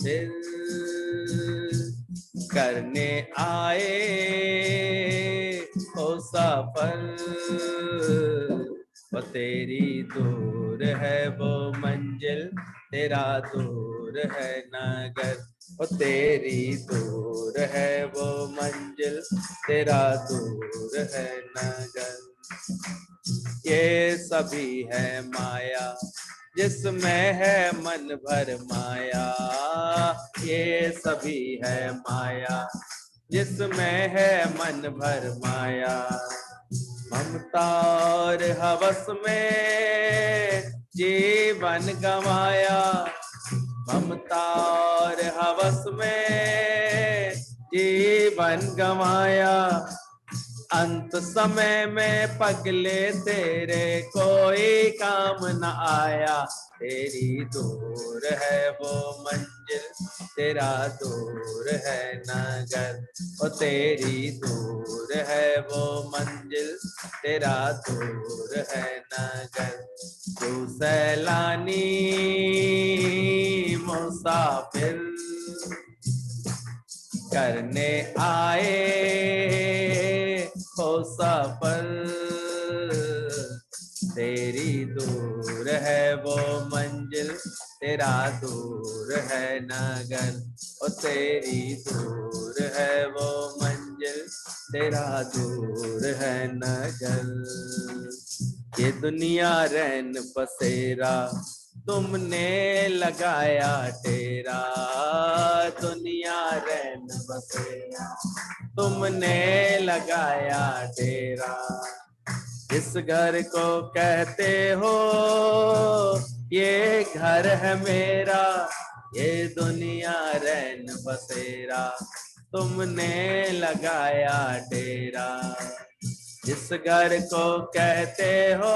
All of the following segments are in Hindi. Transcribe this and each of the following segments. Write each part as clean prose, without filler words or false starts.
मुसाफिर करने आए हो सफर, वो तेरी दूर है वो मंजिल, तेरा दूर है नगर, वो तेरी दूर है वो मंजिल, तेरा दूर है नगर। ये सभी है माया जिसमें है मन भर माया, ये सभी है माया जिसमें है मन भर माया। ममता और हवस में जीवन गंवाया, ममता और हवस में जीवन गंवाया। अंत समय में पगले तेरे कोई काम न आया, तेरी दूर है वो मंजिल, तेरा दूर है नगर, ओ तेरी दूर है वो मंजिल, तेरा दूर है नगर। तू सैलानी मुसाफिर करने आए हो सफर, तेरी दूर है वो मंजिल, तेरा दूर है नगर, और तेरी दूर है वो मंजिल, तेरा दूर है नगर। ये दुनिया रैन बसेरा तुमने लगाया तेरा, दुनिया रैन बसेरा तुमने लगाया डेरा। इस घर को कहते हो ये घर है मेरा, ये दुनिया रैन बसेरा तुमने लगाया डेरा। इस घर को कहते हो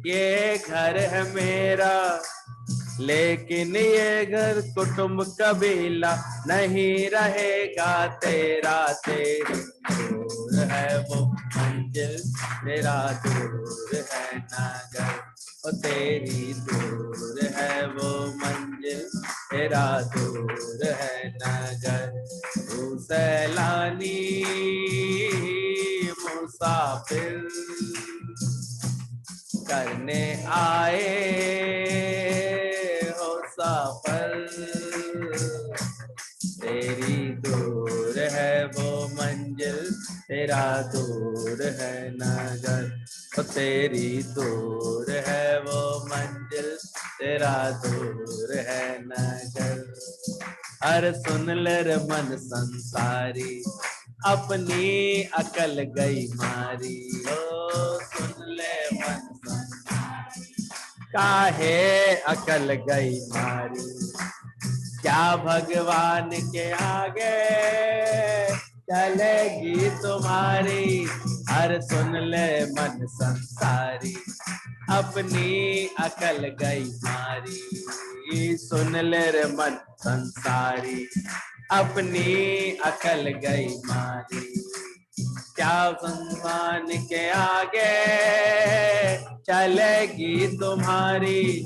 ये घर है मेरा, लेकिन ये घर कुटुंब कबीला नहीं रहेगा तेरा। तेरी दूर है वो मंजिल, तेरा दूर है नगर, और तेरी दूर है वो मंजिल, तेरा दूर है नगर। तू सैलानी मुसाफिर करने आए हो सफर, तेरी दूर है वो मंजिल, तेरा दूर है नगर, और तेरी दूर है वो मंजिल, तेरा दूर है नगर। अरे सुन ले रे मन संसारी, अपनी अकल गई मारी, ओ सुन ले मन संसारी, काहे अकल गई मारी। क्या भगवान के आगे चलेगी तुम्हारी, हर सुन ले मन संसारी, अपनी अकल गई मारी। सुन ले रे मन संसारी, अपनी अकल गई मारी। क्या भगवान के आगे चलेगी तुम्हारी,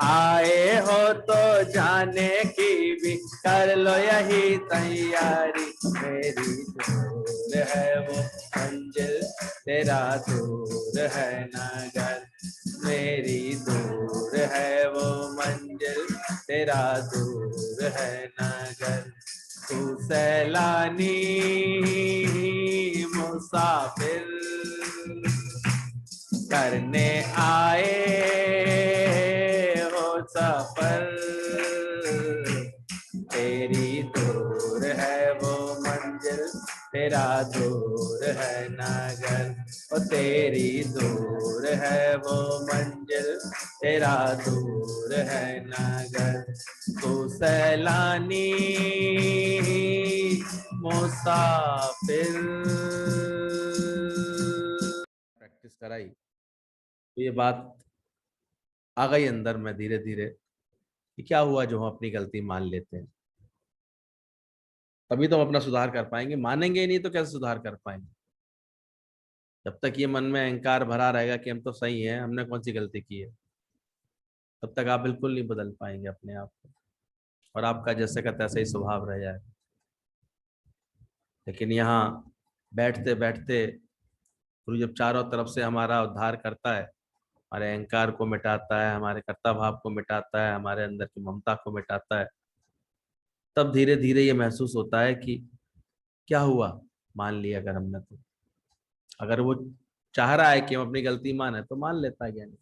आए हो तो जाने की भी कर लो यही तैयारी। मेरी दूर है वो मंजिल, तेरा दूर है नगर, मेरी दूर है वो मंजिल, तेरा दूर है नगर। तू सैलानी मुसाफिर करने आए हो सफर, तेरी दूर है वो मंजिल, तेरा दूर है नगर, और तेरी दूर है वो मंजिल, तेरा दूर है नगर। तू सैलानी मुसाफिर। प्रैक्टिस कराई तो ये बात आ गई अंदर में धीरे धीरे कि क्या हुआ जो हम अपनी गलती मान लेते हैं, तभी तो हम अपना सुधार कर पाएंगे। मानेंगे ही नहीं तो कैसे सुधार कर पाएंगे। जब तक ये मन में अहंकार भरा रहेगा कि हम तो सही हैं, हमने कौन सी गलती की है, तब तक आप बिल्कुल नहीं बदल पाएंगे अपने आप को। और आपका जैसे का तैसा ही स्वभाव रह जाए। लेकिन यहाँ बैठते बैठते गुरु जब चारों तरफ से हमारा उद्धार करता है, हमारे अहंकार को मिटाता है, हमारे कर्ता भाव को मिटाता है, हमारे अंदर की ममता को मिटाता है, तब धीरे धीरे ये महसूस होता है कि क्या हुआ, मान लिया अगर हमने तो। अगर वो चाह रहा है कि हम अपनी गलती माने तो मान लेता है ज्ञानी।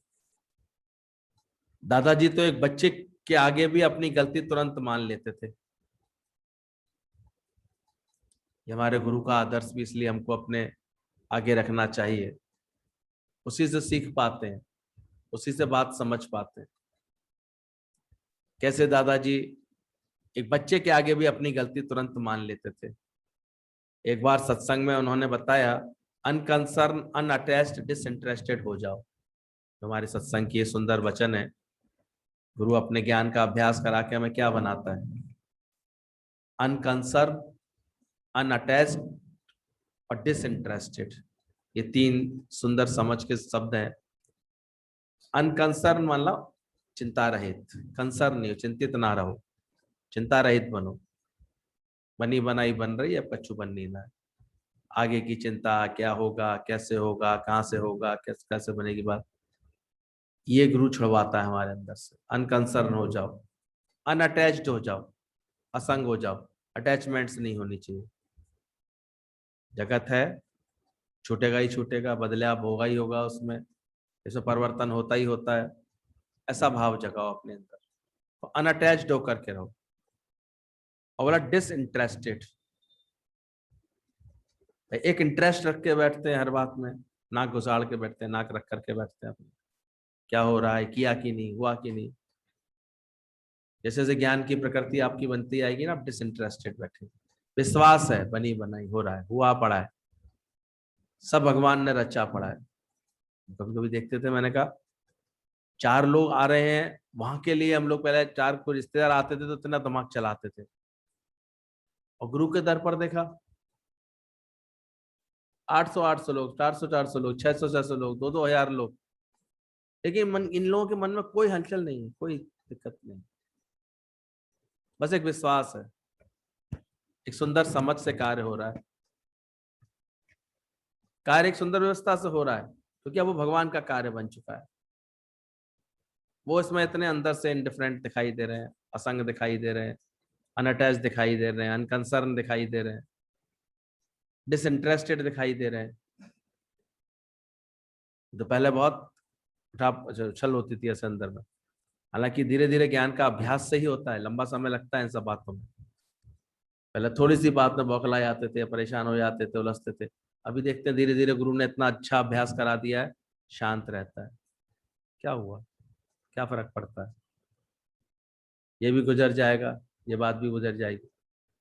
दादाजी तो एक बच्चे के आगे भी अपनी गलती तुरंत मान लेते थे। ये हमारे गुरु का आदर्श भी इसलिए हमको अपने आगे रखना चाहिए। उसी से सीख पाते हैं, उसी से बात समझ पाते हैं। कैसे दादाजी एक बच्चे के आगे भी अपनी गलती तुरंत मान लेते थे। एक बार सत्संग में उन्होंने बताया, अनकंसर्न, अनअटैच्ड, डिसइंटरेस्टेड हो जाओ। हमारे सत्संग की ये सुंदर वचन है। गुरु अपने ज्ञान का अभ्यास करा के हमें क्या बनाता है? अनकंसर्न, अनअटैच्ड और डिसइंटरेस्टेड। ये तीन सुंदर समझ के शब्द हैं। अनकंसर्न मतलब चिंता रहित, कंसर्न नहीं हो, चिंतित ना रहो, चिंता रहित बनो। बनी बनाई बन रही है, अब कच्चू बननी ना है। आगे की चिंता, क्या होगा, कैसे होगा, कहाँ से होगा, कैसे कैसे बनेगी बात, ये गुरु छुड़वाता है हमारे अंदर से। अनकंसर्न हो जाओ, अनअटैच्ड हो जाओ, असंग हो जाओ। अटैचमेंट्स नहीं होनी चाहिए। जगत है, छूटेगा ही छूटेगा, बदलाव होगा ही होगा, उसमें इसमें परिवर्तन होता ही होता है। ऐसा भाव जगाओ अपने अंदर, तो अनअटैच्ड होकर के रहो। और बोला डिसइंटरेस्टेड, एक इंटरेस्ट रख के बैठते हैं हर बात में, नाक घुसाड़ के बैठते हैं, नाक रख करके बैठते हैं अपने, क्या हो रहा है, किया कि नहीं, हुआ कि नहीं। जैसे जैसे ज्ञान की प्रकृति आपकी बनती आएगी ना, आप डिसइंटरेस्टेड बैठे। विश्वास है, बनी बनाई हो रहा है, हुआ पड़ा है, सब भगवान ने रचा पड़ा है। कभी कभी देखते थे, मैंने कहा 4 लोग आ रहे हैं, वहां के लिए हम लोग पहले 4 कोई रिश्तेदार आते थे तो इतना दिमाग चलाते थे, और गुरु के दर पर देखा 800 लोग, 400 लोग, 600 लोग, 2 हजार लोग। लेकिन इन लोगों के मन में कोई हलचल नहीं है, कोई दिक्कत नहीं, बस एक विश्वास है, एक सुंदर समझ से कार्य हो रहा है। कार्य एक सुंदर व्यवस्था से हो रहा है, क्योंकि अब वो भगवान का कार्य बन चुका है। वो इसमें इतने अंदर से इंडिफरेंट दिखाई दे रहे हैं, असंग दिखाई दे रहे हैं, अनअटैच दिखाई दे रहे हैं, अनकंसर्न दिखाई दे रहे हैं, डिसइंटरेस्टेड दिखाई दे रहे हैं। तो पहले बहुत छल होती थी ऐसे अंदर में। हालांकि धीरे धीरे ज्ञान का अभ्यास से ही होता है, लंबा समय लगता है इन सब बातों में। पहले थोड़ी सी बात में बौखला जाते थे, परेशान हो जाते थे, उलझते थे। अभी देखते हैं धीरे धीरे गुरु ने इतना अच्छा अभ्यास करा दिया है, शांत रहता है। क्या हुआ, क्या फर्क पड़ता है, ये भी गुजर जाएगा, ये बात भी गुजर जाएगी।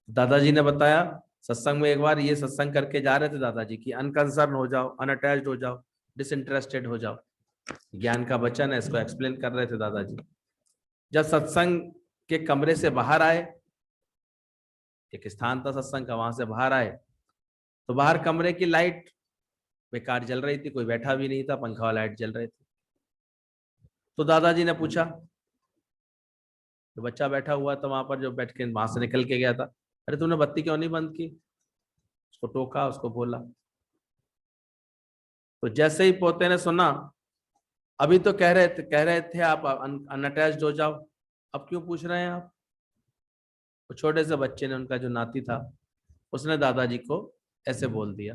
दादाजी ने बताया सत्संग में, एक बार ये सत्संग करके जा रहे थे दादाजी की, अनकंसर्न हो जाओ, अनअटैच्ड हो जाओ, डिसइंटरेस्टेड हो जाओ। ज्ञान का वचन है, इसको एक्सप्लेन कर रहे थे दादाजी। जब सत्संग के कमरे से बाहर आए, एक स्थान था सत्संग का, वहां से बाहर आए तो बाहर कमरे की लाइट बेकार जल रही थी, कोई बैठा भी नहीं था, पंखा और लाइट जल रही थी। तो दादाजी ने पूछा, तो बच्चा बैठा हुआ था वहां पर, जो बैठ के वहां से निकल के गया था, अरे तूने बत्ती क्यों नहीं बंद की? उसको टोका, उसको बोला। तो जैसे ही पोते ने सुना, अभी तो कह रहे थे आप अनअटैच्ड हो जाओ, अब क्यों पूछ रहे हैं आप? वो छोटे से बच्चे ने, उनका जो नाती था, उसने दादाजी को ऐसे बोल दिया।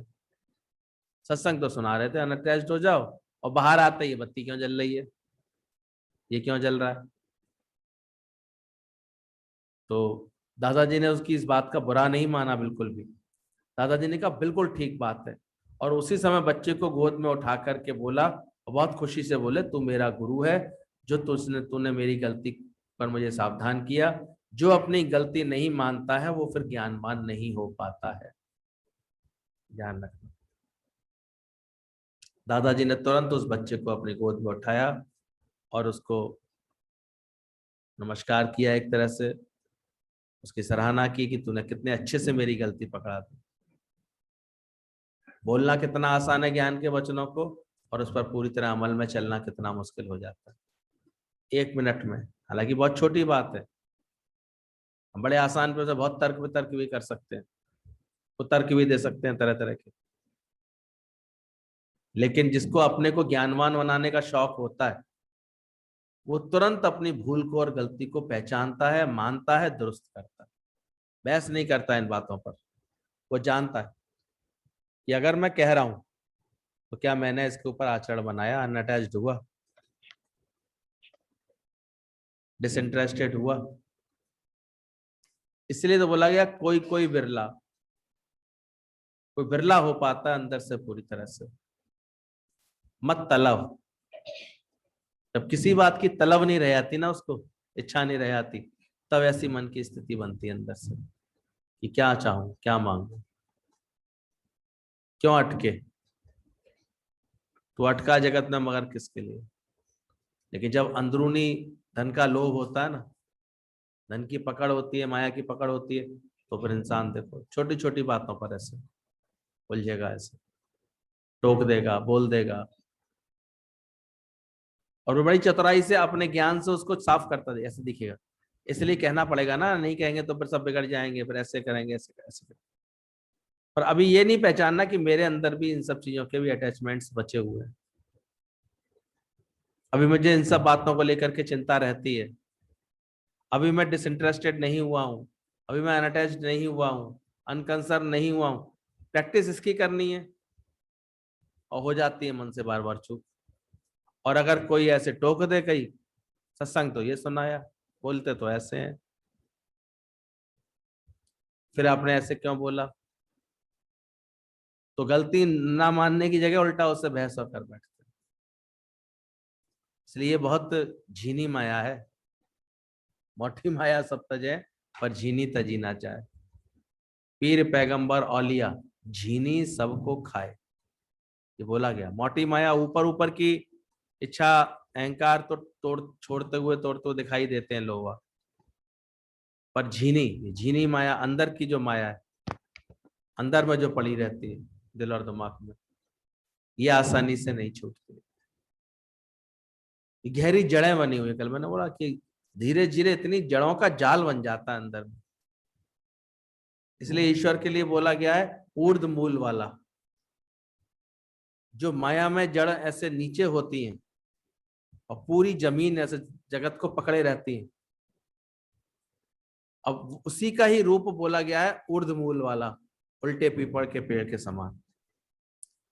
सत्संग तो सुना रहे थे, अनअटैच्ड हो जाओ, और बाहर आते ये बत्ती क्यों जल रही है, ये क्यों जल रहा है? तो दादाजी ने उसकी इस बात का बुरा नहीं माना बिल्कुल भी। दादाजी ने कहा बिल्कुल ठीक बात है, और उसी समय बच्चे को गोद में उठा करके बोला, और बहुत खुशी से बोले, तू मेरा गुरु है, जो तूने मेरी गलती पर मुझे सावधान किया। जो अपनी गलती नहीं मानता है वो फिर ज्ञानवान नहीं हो पाता है, ध्यान रखना। दादाजी ने तुरंत उस बच्चे को अपनी गोद में उठाया और उसको नमस्कार किया, एक तरह से उसकी सराहना की कि तूने कितने अच्छे से मेरी गलती पकड़ा दी। बोलना कितना आसान है ज्ञान के वचनों को, और उस पर पूरी तरह अमल में चलना कितना मुश्किल हो जाता है 1 मिनट में। हालांकि बहुत छोटी बात है, हम बड़े आसान पे से बहुत तर्क वितर्क भी कर सकते हैं, तो तर्क भी दे सकते हैं तरह तरह के, लेकिन जिसको अपने को ज्ञानवान बनाने का शौक होता है वो तुरंत अपनी भूल को और गलती को पहचानता है, मानता है, दुरुस्त करता है, बहस नहीं करता इन बातों पर। वो जानता है कि अगर मैं कह रहा हूं तो क्या मैंने इसके ऊपर आचरण बनाया, अनअटैच्ड हुआ, डिसइंटरेस्टेड हुआ। इसलिए तो बोला गया कोई कोई बिरला हो पाता है अंदर से पूरी तरह से। मत तलब, जब किसी बात की तलब नहीं रह जाती ना, उसको इच्छा नहीं रह जाती, तब ऐसी मन की स्थिति बनती है अंदर से कि क्या चाहूं, क्या मांगू, क्यों अटके। तो अटका जगत में मगर किसके लिए। लेकिन जब अंदरूनी धन का लोभ होता है ना, धन की पकड़ होती है, माया की पकड़ होती है, तो फिर इंसान देखो छोटी छोटी बातों पर ऐसे उलझेगा, ऐसे टोक देगा, बोल देगा, और वो बड़ी चतुराई से अपने ज्ञान से उसको साफ करता है, ऐसे दिखेगा। इसलिए कहना पड़ेगा ना, नहीं कहेंगे तो फिर सब बिगड़ जाएंगे, फिर ऐसे करेंगे, ऐसे करेंगे। पर अभी ये नहीं पहचानना कि मेरे अंदर भी इन सब चीजों के भी अटैचमेंट्स बचे हुए हैं। अभी मुझे इन सब बातों को लेकर के चिंता रहती है, अभी मैं डिसइंटरेस्टेड नहीं हुआ हूँ, अभी मैं अनअटैच्ड नहीं हुआ हूँ, अनकंसर्न नहीं हुआ हूँ। प्रैक्टिस इसकी करनी है, और हो जाती है मन से बार बार चूक। और अगर कोई ऐसे टोक दे कहीं, सत्संग तो ये सुनाया, बोलते तो ऐसे हैं, फिर आपने ऐसे क्यों बोला, तो गलती ना मानने की जगह उल्टा उससे बहस और कर बैठते। इसलिए बहुत झीनी माया है, मोटी माया सब तजे पर झीनी तजी ना चाहे। पीर पैगंबर औलिया झीनी सबको खाए, ये बोला गया। मोटी माया ऊपर ऊपर की इच्छा, अहंकार तो तोड़ते हुए दिखाई देते हैं लोग, पर झीनी माया, अंदर की जो माया है, अंदर में जो पड़ी रहती है दिल और दिमाग में, ये आसानी से नहीं छूटती। गहरी जड़ें बनी हुई, कल मैंने बोला कि धीरे धीरे इतनी जड़ों का जाल बन जाता है अंदर में। इसलिए ईश्वर के लिए बोला गया है ऊर्ध्व मूल वाला, जो माया में जड़ ऐसे नीचे होती हैं और पूरी जमीन ऐसे जगत को पकड़े रहती है। अब उसी का ही रूप बोला गया है ऊर्ध्व मूल वाला, उल्टे पीपल के पेड़ के समान।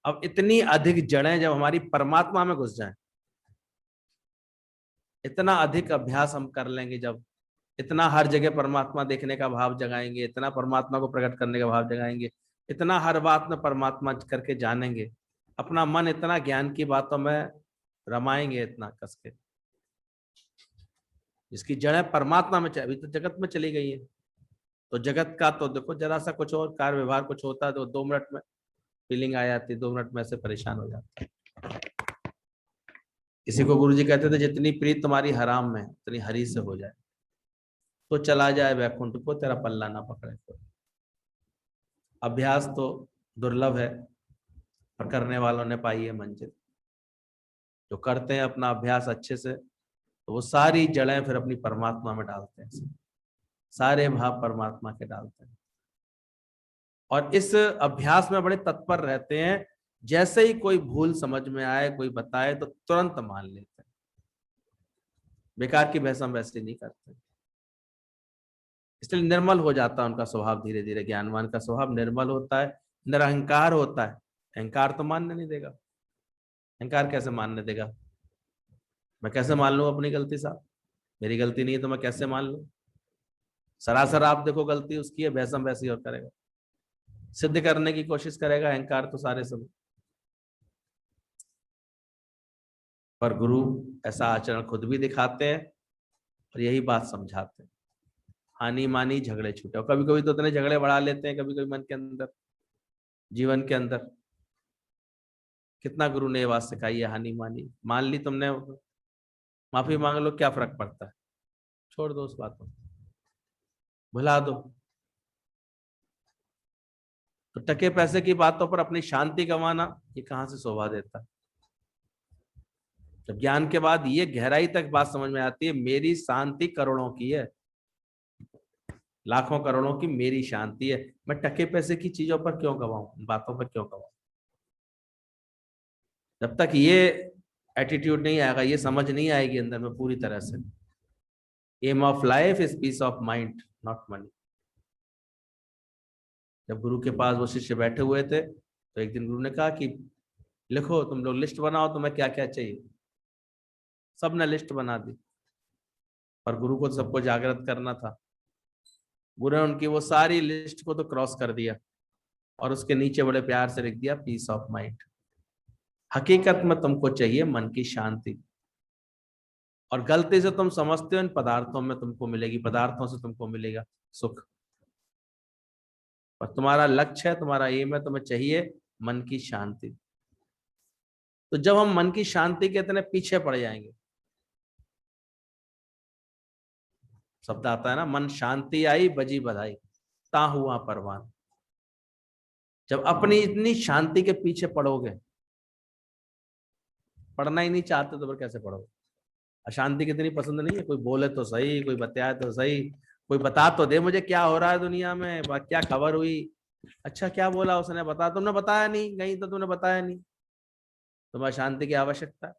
अब इतनी अधिक जड़ें जब हमारी परमात्मा में घुस जाएं, इतना अधिक अभ्यास हम कर लेंगे, जब इतना हर जगह परमात्मा देखने का भाव जगाएंगे, इतना परमात्मा को प्रकट करने का भाव जगाएंगे, इतना हर बात में परमात्मा करके जानेंगे, अपना मन इतना ज्ञान की बातों में रमाएंगे इतना कस के, जिसकी जड़ें परमात्मा में, अभी तो जगत में चली गई है। तो जगत का तो देखो जरा सा कुछ और कार्य व्यवहार कुछ होता है तो 2 मिनट में फीलिंग आ जाती है, 2 मिनट में ऐसे परेशान हो जाते हैं। इसी को गुरु जी कहते थे, जितनी प्रीत तुम्हारी हराम में उतनी हरी से हो जाए, तो चला जाए वैकुंठ को, तेरा पल्ला ना पकड़े कोई। अभ्यास तो दुर्लभ है, और करने वालों ने पाई है मंजिल। जो करते हैं अपना अभ्यास अच्छे से, तो वो सारी जड़ें फिर अपनी परमात्मा में डालते हैं, सारे भाव परमात्मा के डालते हैं, और इस अभ्यास में बड़े तत्पर रहते हैं। जैसे ही कोई भूल समझ में आए, कोई बताए, तो तुरंत मान लेते हैं। बेकार की बहस हम वैसे नहीं करते, इसलिए निर्मल हो जाता है उनका स्वभाव धीरे धीरे। ज्ञानवान का स्वभाव निर्मल होता है, निरहंकार होता है। अहंकार तो मानने नहीं देगा, अहंकार कैसे मानने देगा। मैं कैसे मान लूं अपनी गलती साहब, मेरी गलती नहीं है तो मैं कैसे मान लूं। सरासर आप देखो गलती उसकी है, भैसम वैसी और करेगा, सिद्ध करने की कोशिश करेगा। अहंकार तो सारे सब, पर गुरु ऐसा आचरण खुद भी दिखाते हैं और यही बात समझाते हैं। हानि मानी झगड़े छूटे, और कभी कभी तो इतने झगड़े बढ़ा लेते हैं कभी कभी मन के अंदर, जीवन के अंदर। कितना गुरु ने ये बात सिखाई है, हानि मानी मान ली तुमने, माफी मांग लो, क्या फर्क पड़ता है, छोड़ दो उस बात को, भुला दो। तो टके पैसे की बातों पर अपनी शांति गंवाना, ये कहां से शोभा देता है। जब ज्ञान के बाद ये गहराई तक बात समझ में आती है, मेरी शांति करोड़ों की है, लाखों करोड़ों की मेरी शांति है, मैं टके पैसे की चीजों पर क्यों गवाऊं, बातों पर क्यों गवाऊं। जब तक ये एटीट्यूड नहीं आएगा, ये समझ नहीं आएगी अंदर में पूरी तरह से, aim of life is peace of mind not money. जब गुरु के पास वो शिष्य बैठे हुए थे तो एक दिन गुरु ने कहा कि लिखो, तुम लोग लिस्ट बनाओ तुम्हें क्या क्या चाहिए। सबने लिस्ट बना दी, पर गुरु को सबको जागृत करना था। गुरु ने उनकी वो सारी लिस्ट को तो क्रॉस कर दिया और उसके नीचे बड़े प्यार से लिख दिया पीस ऑफ माइंड। हकीकत में तुमको चाहिए मन की शांति, और गलती से तुम समझते हो इन पदार्थों में तुमको मिलेगी, पदार्थों से तुमको मिलेगा सुख, पर तुम्हारा लक्ष्य है, तुम्हारा एम है, तुम्हें चाहिए मन की शांति। तो जब हम मन की शांति के इतने पीछे पड़ जाएंगे, शब्द आता है ना, मन शांति आई बजी बधाई, ता हुआ परवान। जब अपनी इतनी शांति के पीछे पड़ोगे, पढ़ना ही नहीं चाहते तो फिर कैसे पढ़ोगे। अशांति कितनी पसंद नहीं है, कोई बोले तो सही, कोई बताए तो सही, कोई बता तो दे मुझे क्या हो रहा है दुनिया में, क्या खबर हुई, अच्छा क्या बोला उसने, बता, तुमने बताया नहीं, कहीं तो तुमने बताया नहीं। तुम्हें शांति की आवश्यकता है।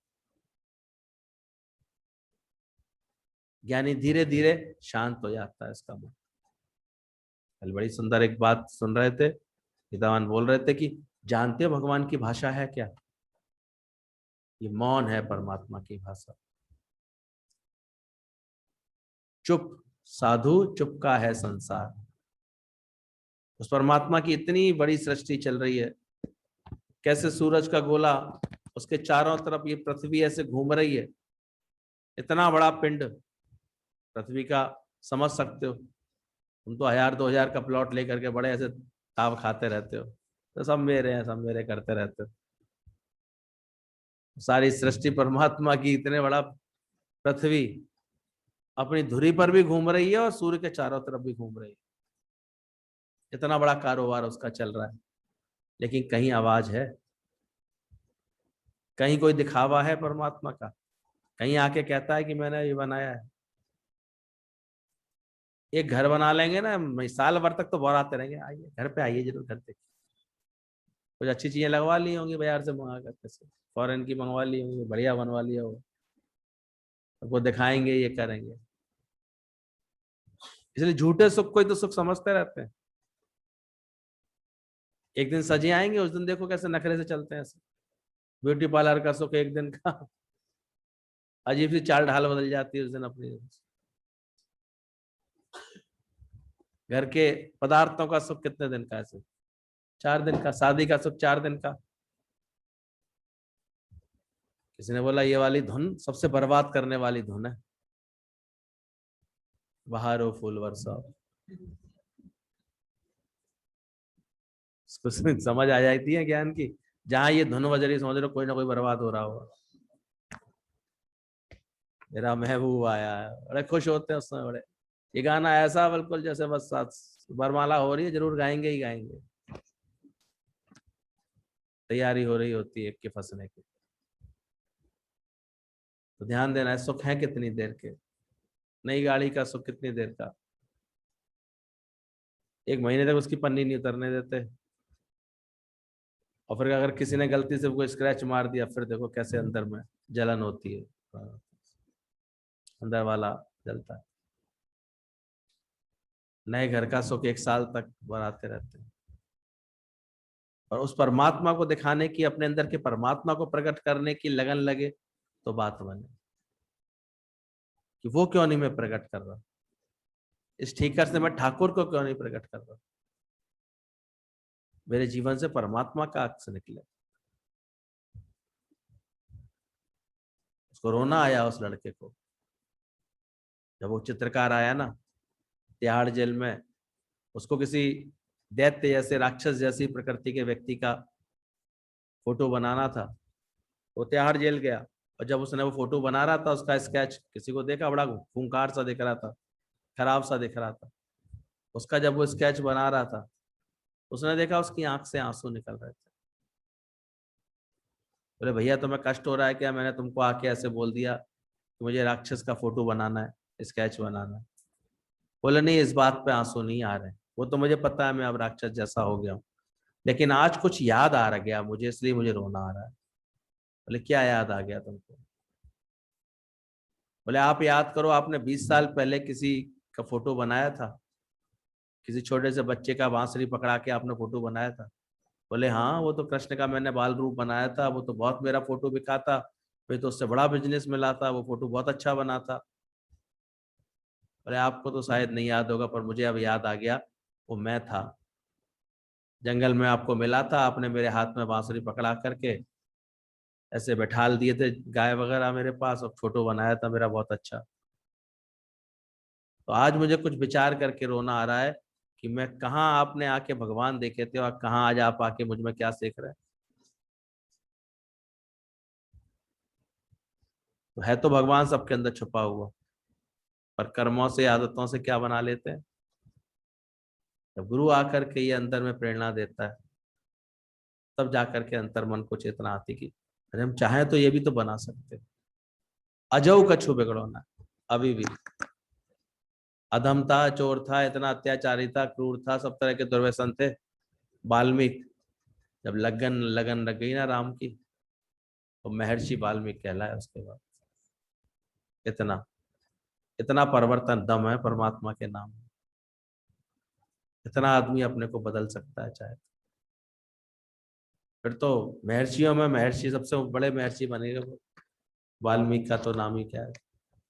ज्ञानी धीरे धीरे शांत हो जाता है इसका मन। कल बड़ी सुंदर एक बात सुन रहे थे, पितावान बोल रहे थे कि जानते हो भगवान की भाषा है क्या, ये मौन है परमात्मा की भाषा। चुप साधु चुप का है संसार। उस परमात्मा की इतनी बड़ी सृष्टि चल रही है, कैसे सूरज का गोला, उसके चारों तरफ ये पृथ्वी ऐसे घूम रही है, इतना बड़ा पिंड पृथ्वी का, समझ सकते हो। तुम तो 1000-2000 का प्लॉट लेकर के बड़े ऐसे ताव खाते रहते हो, तो सब मेरे हैं, सब मेरे करते रहते हो। सारी सृष्टि परमात्मा की, इतने बड़ा पृथ्वी अपनी धुरी पर भी घूम रही है और सूर्य के चारों तरफ भी घूम रही है, इतना बड़ा कारोबार उसका चल रहा है। लेकिन कहीं आवाज है, कहीं कोई दिखावा है परमात्मा का, कहीं आके कहता है कि मैंने ये बनाया है। एक घर बना लेंगे ना, साल भर तक तो बोराते रहेंगे, आइए घर पे, आइए जरूर घर देखिए। कुछ अच्छी चीजें लगवा ली होंगी बाजार से मंगा करके से, फॉरेन की मंगवा ली होंगी, बढ़िया बनवा लिया होगा, वो दिखाएंगे, ये करेंगे। इसलिए झूठे सुख को ही तो सुख समझते रहते हैं। एक दिन सजे आएंगे, उस दिन देखो कैसे नखरे से चलते हैं ऐसे। ब्यूटी पार्लर का सुख एक दिन का, अजीब सी चाल ढाल बदल जाती है उस दिन अपनी। घर के पदार्थों का सुख कितने दिन का, ऐसे 4 दिन का। शादी का सुख 4 दिन का। किसी ने बोला ये वाली धुन सबसे बर्बाद करने वाली धुन है, बहारो फूल बरसाओ। उसको समझ आ जाती है ज्ञान की, जहां ये धुन बज रही समझ लो कोई ना कोई बर्बाद हो रहा होगा। मेरा महबूब आया है, बड़े खुश होते हैं उस समय बड़े। ये गाना ऐसा बिल्कुल जैसे बस बरमाला हो रही है, जरूर गाएंगे ही गाएंगे, तैयारी हो रही होती है एक के फंसने की। तो ध्यान देना है, सुख है कितनी देर के। नई गाड़ी का सुख कितनी देर का, 1 महीने तक उसकी पन्नी नहीं उतरने देते, और फिर अगर किसी ने गलती से कोई स्क्रैच मार दिया, फिर देखो कैसे अंदर में जलन होती है, अंदर वाला जलता है। नए घर का सुख 1 साल तक बढ़ाते रहते हैं, और उस परमात्मा को दिखाने की, अपने अंदर के परमात्मा को प्रकट करने की लगन लगे तो बात बने कि वो क्यों नहीं मैं प्रकट कर रहा, इस ठीकर से मैं ठाकुर को क्यों नहीं प्रकट कर रहा, मेरे जीवन से परमात्मा का अक्स निकले। उसको रोना आया उस लड़के को, जब वो चित्रकार आया ना तिहाड़ जेल में, उसको किसी दैत्य जैसे, राक्षस जैसी प्रकृति के व्यक्ति का फोटो बनाना था। वो तिहाड़ जेल गया, और जब उसने वो फोटो बना रहा था, उसका स्केच किसी को देखा, बड़ा खूंखार सा दिख रहा था, खराब सा दिख रहा था। उसका जब वो स्केच बना रहा था, उसने देखा उसकी आंख से आंसू निकल रहे थे। बोले भैया तुम्हें कष्ट हो रहा है क्या, मैंने तुमको आके ऐसे बोल दिया कि मुझे राक्षस का फोटो बनाना है, स्केच बनाना है। बोले नहीं, इस बात पे आंसू नहीं आ रहे, वो तो मुझे पता है मैं अब राक्षस जैसा हो गया हूँ, लेकिन आज कुछ याद आ गया मुझे, इसलिए मुझे रोना आ रहा है। बोले क्या याद आ गया तुमको? बोले आप याद करो, आपने 20 साल पहले किसी का फोटो बनाया था, किसी छोटे से बच्चे का बांसुरी पकड़ा के आपने फोटो बनाया था। बोले हाँ, वो तो कृष्ण का मैंने बाल रूप बनाया था, वो तो बहुत मेरा फोटो बिका था, फिर तो उससे बड़ा बिजनेस मिला था, वो फोटो बहुत अच्छा बना था। बोले आपको तो शायद नहीं याद होगा, पर मुझे अब याद आ गया, वो मैं था। जंगल में आपको मिला था, आपने मेरे हाथ में बांसुरी पकड़ा करके ऐसे बैठाल दिए थे गाय वगैरह मेरे पास, और फोटो बनाया था मेरा बहुत अच्छा। तो आज मुझे कुछ विचार करके रोना आ रहा है कि मैं कहाँ आपने आके भगवान देखे थे और कहाँ आज आप आके मुझ में क्या सीख रहे हैं। तो है तो भगवान सबके अंदर छुपा हुआ, पर कर्मों से आदतों से क्या बना लेते हैं। जब गुरु आकर के ये अंदर में प्रेरणा देता है, तब जाकर के अंतर मन को चेतना आती कि अरे हम चाहें तो ये भी तो बना सकते हैं। अजऊ कछु बिगड़ोना, अभी भी अधम था, चोर था, इतना अत्याचारी था, क्रूर था, सब तरह के दुर्व्यसन थे। वाल्मीकि जब लगन लगन लग गई ना राम की, तो महर्षि वाल्मीकि कहलाया उसके बाद। इतना इतना परिवर्तन दम है परमात्मा के नाम में। इतना आदमी अपने को बदल सकता है चाहे। फिर तो महर्षियों में महर्षि सबसे बड़े महर्षि बनेगा वो। वाल्मीकि का तो नाम ही क्या है,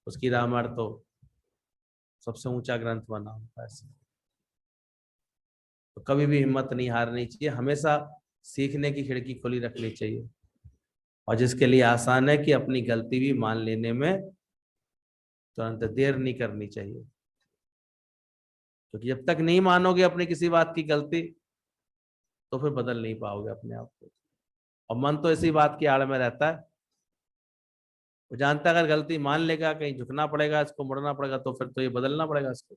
उसकी रामायण तो सबसे ऊंचा ग्रंथ बना होता है ऐसे। तो कभी भी हिम्मत नहीं हारनी चाहिए, हमेशा सीखने की खिड़की खुली रखनी चाहिए। और जिसके लिए आसान है कि अपनी गलती भी मान लेने में तुरंत देर नहीं करनी चाहिए, क्योंकि जब तक नहीं मानोगे अपनी किसी बात की गलती, तो फिर बदल नहीं पाओगे अपने आप को। और मन तो इसी बात की आड़ में रहता है, वो जानता है अगर गलती मान लेगा, कहीं झुकना पड़ेगा, इसको मुड़ना पड़ेगा, तो फिर तो ये बदलना पड़ेगा इसको,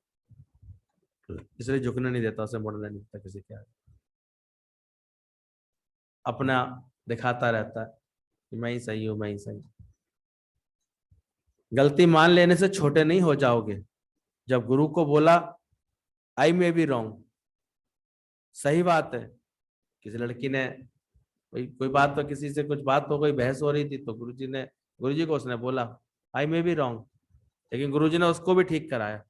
इसलिए झुकने नहीं देता, उसे मुड़ने नहीं देता किसी के आगे। अपना दिखाता रहता है कि मैं ही सही हूं, मैं ही सही हूं। गलती मान लेने से छोटे नहीं हो जाओगे। जब गुरु को बोला आई मे बी रॉन्ग, सही बात है। किसी लड़की ने कोई कोई बात, तो किसी से कुछ बात हो गई, बहस हो रही थी, तो गुरुजी को उसने बोला आई मे बी रॉन्ग, लेकिन गुरुजी ने उसको भी ठीक कराया।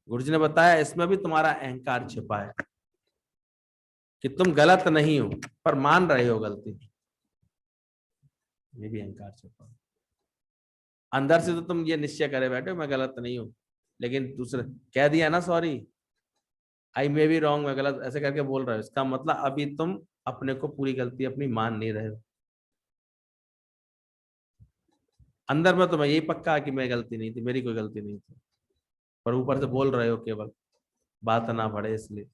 गुरुजी ने बताया इसमें भी तुम्हारा अहंकार छिपा है, कि तुम गलत नहीं हो पर मान रहे हो गलती, ये भी अहंकार छिपा है। अंदर से तो तुम ये निश्चय करे बैठे हो मैं गलत नहीं हूं, लेकिन दूसरे कह दिया ना sorry, I may be wrong, मैं गलत ऐसे करके बोल रहे हो, इसका मतलब अभी तुम अपने को पूरी गलती अपनी मान नहीं रहे हो। अंदर में तुम्हें यही पक्का है कि मैं गलती नहीं थी, मेरी कोई गलती नहीं थी, पर ऊपर से बोल रहे हो केवल बात ना बढ़े इसलिए। तो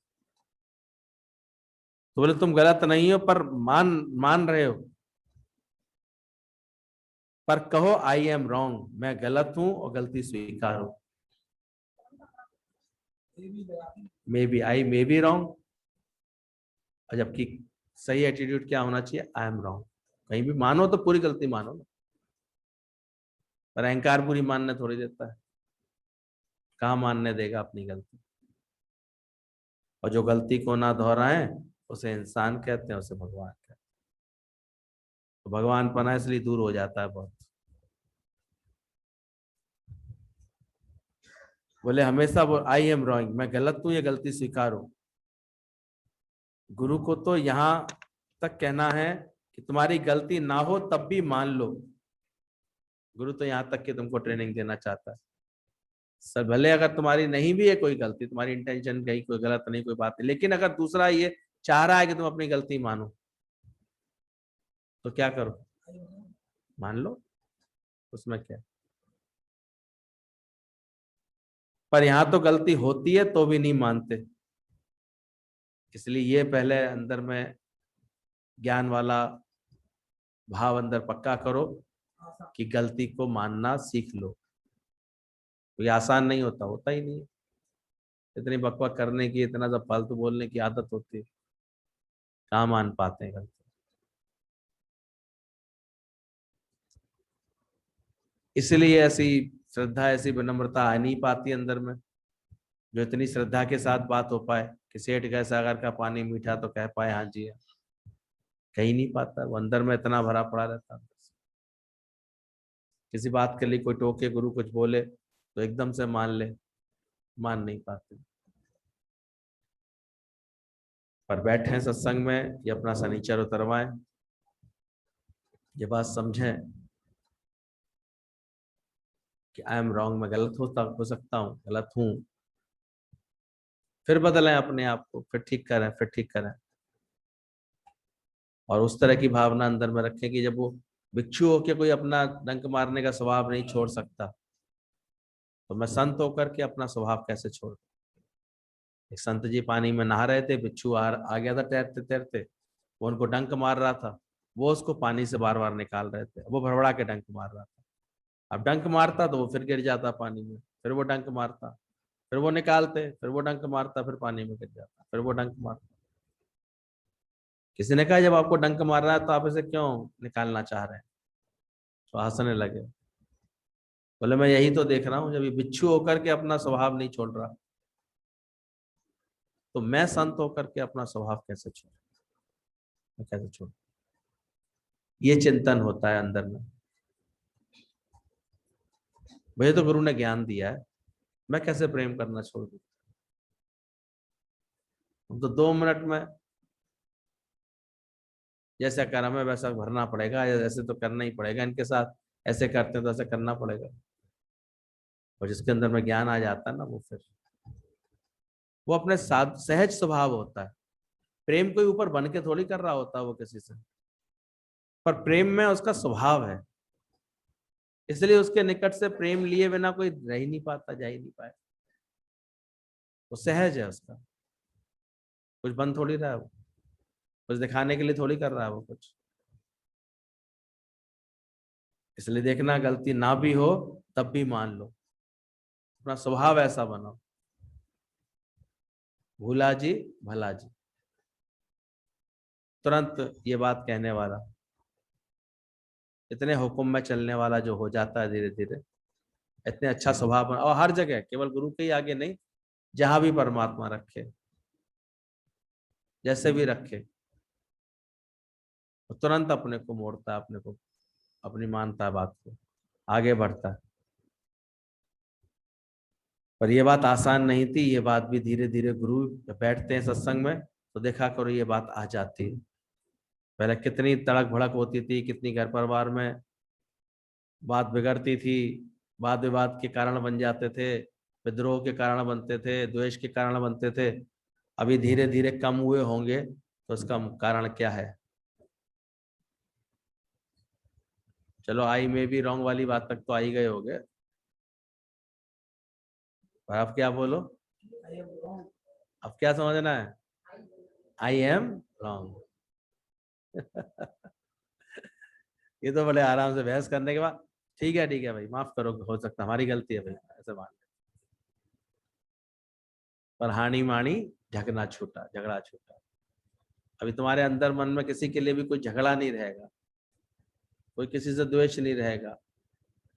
बोले तुम गलत नहीं हो पर मान मान रहे हो, पर कहो आई एम रॉन्ग, मैं गलत हूं और गलती स्वीकार हो। Maybe I may be wrong, और जबकि सही एटीट्यूड क्या होना चाहिए, आई एम रॉन्ग। कहीं भी मानो तो पूरी गलती मानो ना, पर अहंकार पूरी मानने थोड़ी देता है, कहाँ मानने देगा अपनी गलती। और जो गलती को ना दोहराए उसे इंसान कहते हैं, उसे भगवान कहते हैं। तो भगवान पना इसलिए दूर हो जाता है बहुत। बोले हमेशा वो आई एम रॉन्ग, मैं गलत हूं, ये गलती स्वीकारो। गुरु को तो यहां तक कहना है कि तुम्हारी गलती ना हो तब भी मान लो। गुरु तो यहां तक कि तुमको ट्रेनिंग देना चाहता है। सर भले अगर तुम्हारी नहीं भी है कोई गलती, तुम्हारी इंटेंशन कहीं कोई गलत नहीं, कोई बात नहीं, लेकिन अगर दूसरा ये चाह रहा है कि तुम अपनी गलती मानो, तो क्या करो, मान लो, उसमें क्या। पर यहां तो गलती होती है तो भी नहीं मानते, इसलिए ये पहले अंदर में ज्ञान वाला भाव अंदर पक्का करो कि गलती को मानना सीख लो। कोई आसान नहीं होता, होता ही नहीं है। इतनी बकवास करने की, इतना सब फालतू बोलने की आदत होती है, कहाँ मान पाते हैं गलती। इसलिए ऐसी श्रद्धा, ऐसी विनम्रता आ नहीं पाती अंदर में। जो इतनी श्रद्धा के साथ बात हो पाए कि सेठ गए सागर का पानी मीठा, तो कह पाए हाँ जी, कहीं नहीं पाता, वो अंदर में इतना भरा पड़ा रहता है। किसी बात के लिए कोई टोके, गुरु कुछ बोले तो एकदम से मान ले, मान नहीं पाते। पर बैठे हैं सत्संग में, ये अपना शनिचर उतरवाएं, ये बात समझें कि आई एम रॉन्ग, मैं गलत हो सकता हूँ, गलत हूँ, फिर बदलें अपने आप को, फिर ठीक करें, फिर ठीक करें। और उस तरह की भावना अंदर में रखें कि जब वो भिक्षु होकर कोई अपना डंक मारने का स्वभाव नहीं छोड़ सकता, तो मैं संत होकर के अपना स्वभाव कैसे छोड़। एक संत जी पानी में नहा रहे थे, बिच्छू आ गया था तैरते तैरते, वो उनको डंक मार रहा था, वो उसको पानी से बार बार निकाल रहे थे, वो भड़बड़ा के डंक मार रहा था। अब डंक मारता तो वो फिर गिर जाता पानी में, फिर वो डंक मारता, फिर वो निकालते, फिर वो डंक मारता, फिर पानी में गिर जाता, फिर वो डंक मारता। किसी ने कहा जब आपको डंक मार रहा है तो आप इसे क्यों निकालना चाह रहे हैं, तो हंसने लगे। बोले मैं यही तो देख रहा हूं, जब ये बिच्छू होकर के अपना स्वभाव नहीं छोड़ रहा, तो मैं संत होकर के अपना स्वभाव कैसे छोड़, मैं कैसे छोड़। ये चिंतन होता है अंदर में। मुझे तो गुरु ने ज्ञान दिया है, मैं कैसे प्रेम करना छोड़ दूं। हम तो 2 मिनट में जैसा कर्म है वैसा भरना पड़ेगा, ऐसे तो करना ही पड़ेगा इनके साथ, ऐसे करते हैं तो ऐसे करना पड़ेगा। और जिसके अंदर में ज्ञान आ जाता है ना, वो फिर वो अपने साथ सहज स्वभाव होता है। प्रेम कोई ऊपर बन के थोड़ी कर रहा होता है वो किसी से, पर प्रेम में उसका स्वभाव है, इसलिए उसके निकट से प्रेम लिए बिना कोई रह ही नहीं पाता, जा ही नहीं पाए। वो सहज है उसका, कुछ बन थोड़ी रहा है वो, कुछ दिखाने के लिए थोड़ी कर रहा है वो कुछ। इसलिए देखना गलती ना भी हो तब भी मान लो, अपना स्वभाव ऐसा बनाओ, भूला जी भला जी, तुरंत ये बात कहने वाला, इतने हुक्म में चलने वाला जो हो जाता है धीरे धीरे, इतने अच्छा स्वभाव बना। और हर जगह, केवल गुरु के ही आगे नहीं, जहां भी परमात्मा रखे, जैसे भी रखे, वो तुरंत अपने को मोड़ता है, अपने को अपनी मानता है, बात को आगे बढ़ता है। पर ये बात आसान नहीं थी, ये बात भी धीरे धीरे गुरु जब बैठते हैं सत्संग में तो देखा करो ये बात आ जाती है। पहले कितनी तड़क भड़क होती थी, कितनी घर परिवार में बात बिगड़ती थी, वाद विवाद के कारण बन जाते थे, विद्रोह के कारण बनते थे, द्वेष के कारण बनते थे। अभी धीरे धीरे कम हुए होंगे, तो उसका कारण क्या है। चलो आई में भी रॉन्ग वाली बात तक तो आ ही गए होंगे, और आप क्या बोलो, अब क्या समझना है, आई एम रॉन्ग। ये तो बड़े आराम से बहस करने के बाद, ठीक है भाई, माफ करो, हो सकता हमारी गलती है भाई, ऐसे मान। पर हानि मानी झगड़ा छूटा, झगड़ा छूटा। अभी तुम्हारे अंदर मन में किसी के लिए भी कोई झगड़ा नहीं रहेगा, कोई किसी से द्वेष नहीं रहेगा,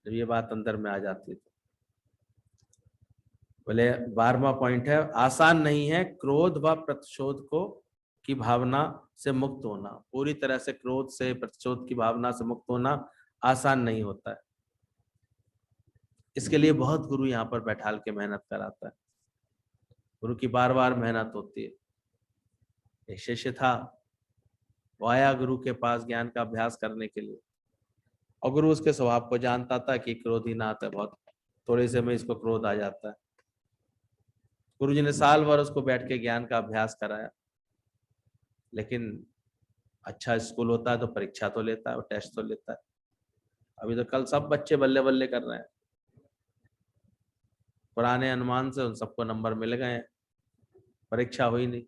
जब ये बात अंदर में आ जाती है। बोले 12वां पॉइंट है, आसान नहीं है क्रोध व प्रतिशोध को की भावना से मुक्त होना। पूरी तरह से क्रोध से, प्रतिशोध की भावना से मुक्त होना आसान नहीं होता है। इसके लिए बहुत गुरु यहाँ पर बैठाल के मेहनत कराता है, गुरु की बार बार मेहनत होती है। एक शिष्य था, वो आया गुरु के पास ज्ञान का अभ्यास करने के लिए, और गुरु उसके स्वभाव को जानता था कि क्रोधी नाथ है बहुत, थोड़े से में इसको क्रोध आ जाता है। गुरु जी ने साल भर उसको बैठ के ज्ञान का अभ्यास कराया, लेकिन अच्छा स्कूल होता है तो परीक्षा तो लेता है, टेस्ट तो लेता है। अभी तो कल सब बच्चे बल्ले बल्ले कर रहे हैं, पुराने अनुमान से उन सबको नंबर मिल गए हैं, परीक्षा हुई नहीं।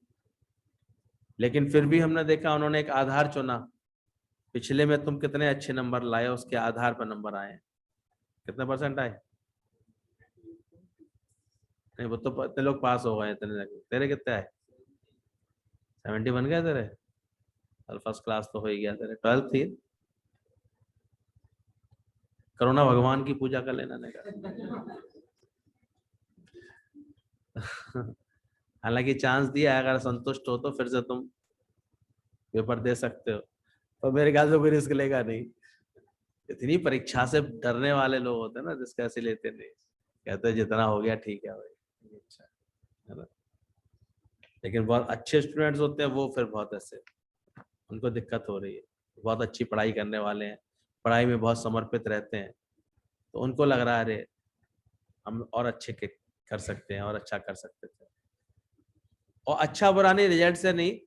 लेकिन फिर भी हमने देखा उन्होंने एक आधार चुना, पिछले में तुम कितने अच्छे नंबर लाए, उसके आधार पर नंबर आए। कितने परसेंट आए, नहीं वो तो इतने लोग पास हो गए, इतने लगे, तेरे कितने आए, 70 बन गए तेरे, फर्स्ट क्लास तो हो ही गया तेरे, 12th थी। करुणा भगवान की पूजा कर लेना ने कहा। हालांकि चांस दिया है, अगर संतुष्ट हो तो फिर से तुम पेपर दे सकते हो, पर मेरे ख्याल से कोई रिस्क लेगा नहीं। इतनी परीक्षा से डरने वाले लोग होते हैं ना, रिस्क ऐसे लेते नहीं, कहते हैं जितना हो गया ठीक है भाई, अच्छा है ना। लेकिन बहुत अच्छे स्टूडेंट्स होते हैं वो फिर बहुत ऐसे, उनको दिक्कत हो रही है, बहुत अच्छी पढ़ाई करने वाले हैं, पढ़ाई में बहुत समर्पित रहते हैं, तो उनको लग रहा है अरे हम और अच्छे के कर सकते हैं और अच्छा कर सकते थे। और अच्छा बुरा नहीं रिजल्ट से नहीं,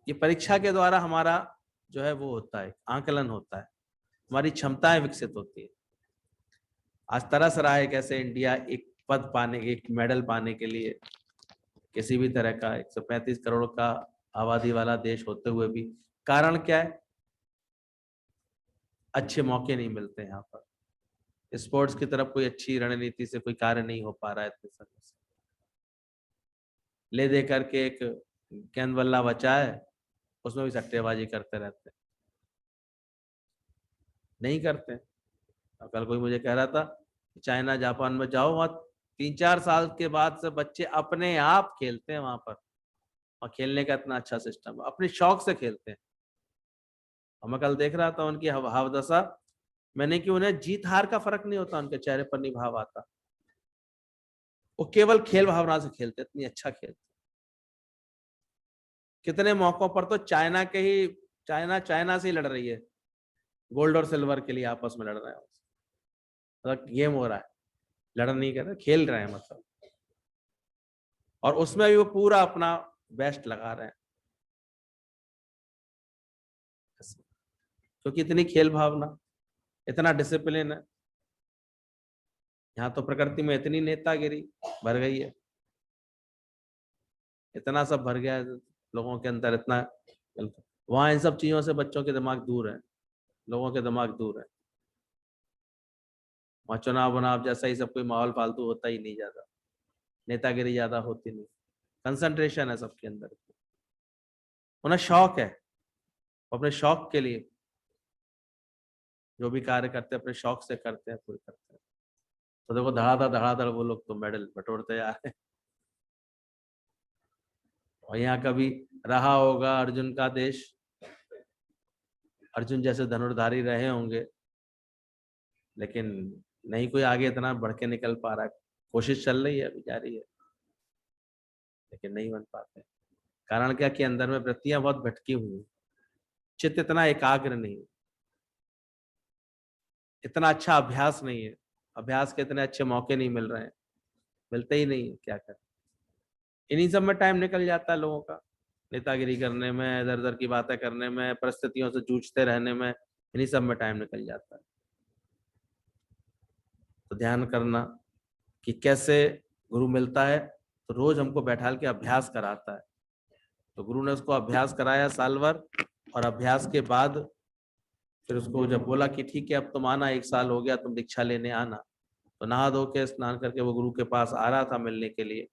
ये परीक्षा के द्वारा हमारा जो है वो होता है, आकलन होता है, हमारी क्षमताएं विकसित होती है। आज तरस रहा है कैसे इंडिया एक पद पाने, एक मेडल पाने के लिए, किसी भी तरह का 135 करोड़ का आबादी वाला देश होते हुए भी, कारण क्या है? अच्छे मौके नहीं मिलते यहाँ पर, स्पोर्ट्स की तरफ कोई अच्छी रणनीति से कोई कार्य नहीं हो पा रहा है इतने समय से। ले दे करके एक गेंद बल्ला बचा है, उसमें भी सट्टेबाजी करते रहते हैं, नहीं करते। और कल कोई मुझे कह रहा था चाइना जापान में जाओ, वहां 3-4 साल के बाद से बच्चे अपने आप खेलते हैं वहां पर, और खेलने का इतना अच्छा सिस्टम है, अपने शौक से खेलते हैं। और मैं कल देख रहा था उनकी हवदशा, मैंने कि उन्हें जीत हार का फर्क नहीं होता, उनके चेहरे पर निभाव आता, वो केवल खेल भावना से खेलते, इतनी अच्छा खेलते। कितने मौकों पर तो चाइना के ही, चाइना से ही लड़ रही है, गोल्ड और सिल्वर के लिए आपस में लड़ रहे हैं, मतलब गेम हो रहा है, लड़ नहीं कर रहे, खेल रहे हैं मतलब, और उसमें भी वो पूरा अपना बेस्ट लगा रहे हैं, क्योंकि इतनी खेल भावना, इतना डिसिप्लिन है। यहाँ तो प्रकृति में इतनी नेतागिरी भर गई है, इतना सब भर गया है लोगों के अंदर, इतना, वहां इन सब चीजों से बच्चों के दिमाग दूर है, लोगों के दिमाग दूर है। वहां चुनाव वुनाव जैसा ही सब कोई माहौल फालतू होता ही नहीं, ज्यादा नेतागिरी ज्यादा होती नहीं, कंसंट्रेशन है सबके अंदर, उन्हें शौक है, अपने शौक के लिए जो भी कार्य करते हैं अपने शौक से करते हैं, पूरे करते हैं। तो देखो धड़ाधड़ धड़ाधड़ वो लोग तो मेडल बटोरते जा रहे हैं। और यहाँ कभी रहा होगा अर्जुन का देश, अर्जुन जैसे धनुर्धारी रहे होंगे, लेकिन नहीं कोई आगे इतना बढ़ के निकल पा रहा है, कोशिश चल रही है, अभी जारी है, लेकिन नहीं बन पाते। कारण क्या कि अंदर में वृत्तियां बहुत भटकी हुई हैं, चित्त इतना एकाग्र नहीं है, इतना अच्छा अभ्यास नहीं है, अभ्यास के इतने अच्छे मौके नहीं मिल रहे हैं, मिलते ही नहीं है, क्या करें। इन्हीं सब में टाइम निकल जाता है लोगों का, नेतागिरी करने में, इधर उधर की बातें करने में, परिस्थितियों से जूझते रहने में, इन्हीं सब में टाइम निकल जाता है। तो ध्यान करना कि कैसे गुरु मिलता है, तो रोज हमको बैठाल के अभ्यास कराता है। तो गुरु ने उसको अभ्यास कराया साल भर, और अभ्यास के बाद फिर उसको जब बोला कि ठीक है अब तुम आना, 1 साल हो गया, तुम दीक्षा लेने आना, तो नहा धो के स्नान करके वो गुरु के पास आ रहा था मिलने के लिए।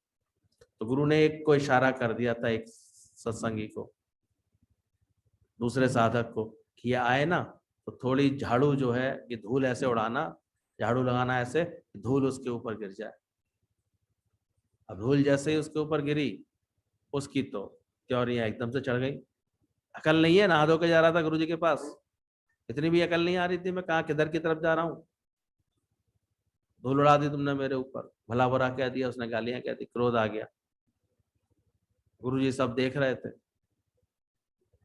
तो गुरु ने एक को इशारा कर दिया था, एक सत्संगी को, दूसरे साधक को, कि ये आए ना तो थोड़ी झाड़ू जो है ये धूल ऐसे उड़ाना, झाड़ू लगाना ऐसे, धूल उसके ऊपर गिर जाए। अब धूल जैसे ही उसके ऊपर गिरी, उसकी तो त्योरियां एकदम से चढ़ गई। अकल नहीं है, नहा धो के जा रहा था गुरु जी के पास, इतनी भी अकल नहीं आ रही थी मैं कहाँ किधर की तरफ जा रहा हूँ, धूल उड़ा दी तुमने मेरे ऊपर, भला बुरा कह दिया, उसने गालियां कह दी, क्रोध आ गया। गुरु जी सब देख रहे थे,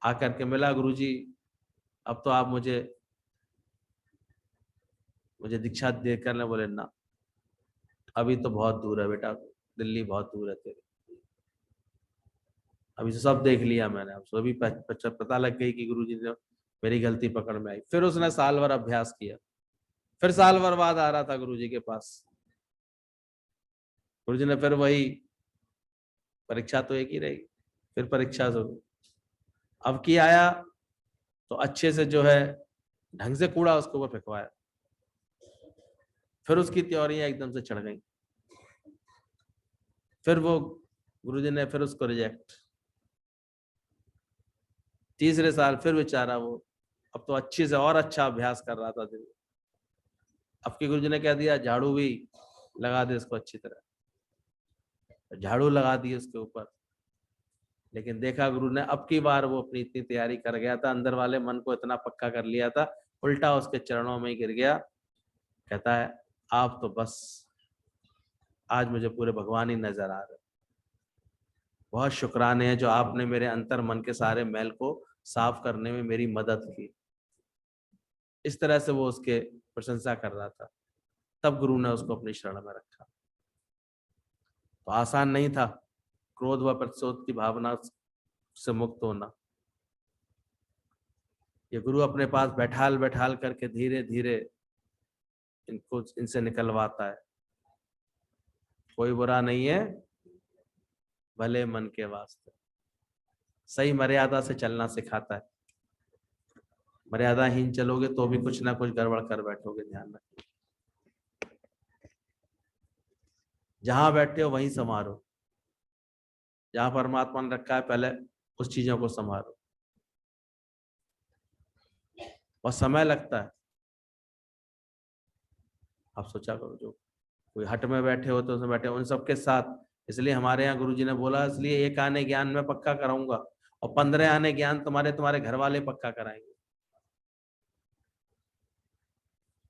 आकर के मिला, गुरु जी अब तो आप मुझे मुझे दीक्षा दे करने, बोले ना अभी तो बहुत दूर है बेटा, दिल्ली बहुत दूर है तेरे, अभी तो सब देख लिया मैंने, अब सभी पता लग गई कि गुरु जी ने मेरी गलती पकड़ में आई। फिर उसने साल भर अभ्यास किया, फिर साल भर बाद आ रहा था गुरु जी के पास, गुरु जी ने फिर वही, परीक्षा तो एक ही रहेगी, फिर परीक्षा शुरू, अब की आया तो अच्छे से जो है ढंग से कूड़ा उसके ऊपर फेंकवाया, फिर उसकी त्योरियां एकदम से चढ़ गई, फिर वो गुरुजी ने फिर उसको रिजेक्ट। तीसरे साल फिर बेचारा वो अब तो अच्छे से और अच्छा अभ्यास कर रहा था दिन, अब की गुरुजी ने कह दिया झाड़ू भी लगा दे इसको अच्छी तरह, झाड़ू लगा दी उसके ऊपर। लेकिन देखा गुरु ने अब की बार वो अपनी इतनी तैयारी कर गया था, अंदर वाले मन को इतना पक्का कर लिया था, उल्टा उसके चरणों में ही गिर गया। कहता है आप तो बस आज मुझे पूरे भगवान ही नजर आ रहे, बहुत शुक्राने हैं जो आपने मेरे अंतर मन के सारे मैल को साफ करने में मेरी मदद की। इस तरह से वो उसके प्रशंसा कर रहा था। तब गुरु ने उसको अपनी शरण में रखा। तो आसान नहीं था क्रोध व प्रतिशोध की भावना से मुक्त होना। ये गुरु अपने पास बैठाल बैठाल करके धीरे धीरे इनसे निकलवाता है। कोई बुरा नहीं है भले मन के वास्ते। सही मर्यादा से चलना सिखाता है। मर्यादाहीन चलोगे तो भी कुछ ना कुछ गड़बड़ कर बैठोगे, ध्यान रखना। जहां बैठे हो वहीं संभालो। जहां परमात्मा ने रखा है पहले उस चीजों को संभालो। और समय लगता है। आप सोचा करो, जो कोई हट में बैठे हो तो उसमें बैठे उन सबके साथ, इसलिए हमारे यहाँ गुरुजी ने बोला इसलिए एक आने ज्ञान में पक्का कराऊंगा और 15 आने ज्ञान तुम्हारे घर वाले पक्का कराएंगे।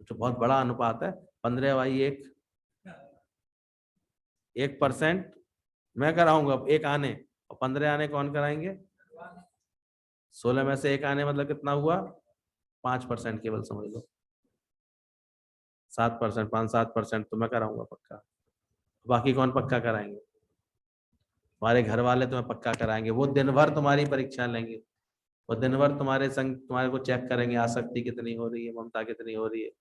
तो बहुत बड़ा अनुपात है। 15 भाई 1% मैं कराऊंगा, एक आने, और 15 आने कौन कराएंगे? 16 में से एक आने मतलब कितना हुआ? 5% केवल समझ लो। 7%, 5-7% तो मैं कराऊंगा पक्का। बाकी कौन पक्का कराएंगे? तुम्हारे घर वाले तुम्हें पक्का कराएंगे। वो दिन भर तुम्हारी परीक्षा लेंगे, वो दिन भर तुम्हारे संग तुम्हारे को चेक करेंगे। आसक्ति कितनी हो रही है, ममता कितनी हो रही है,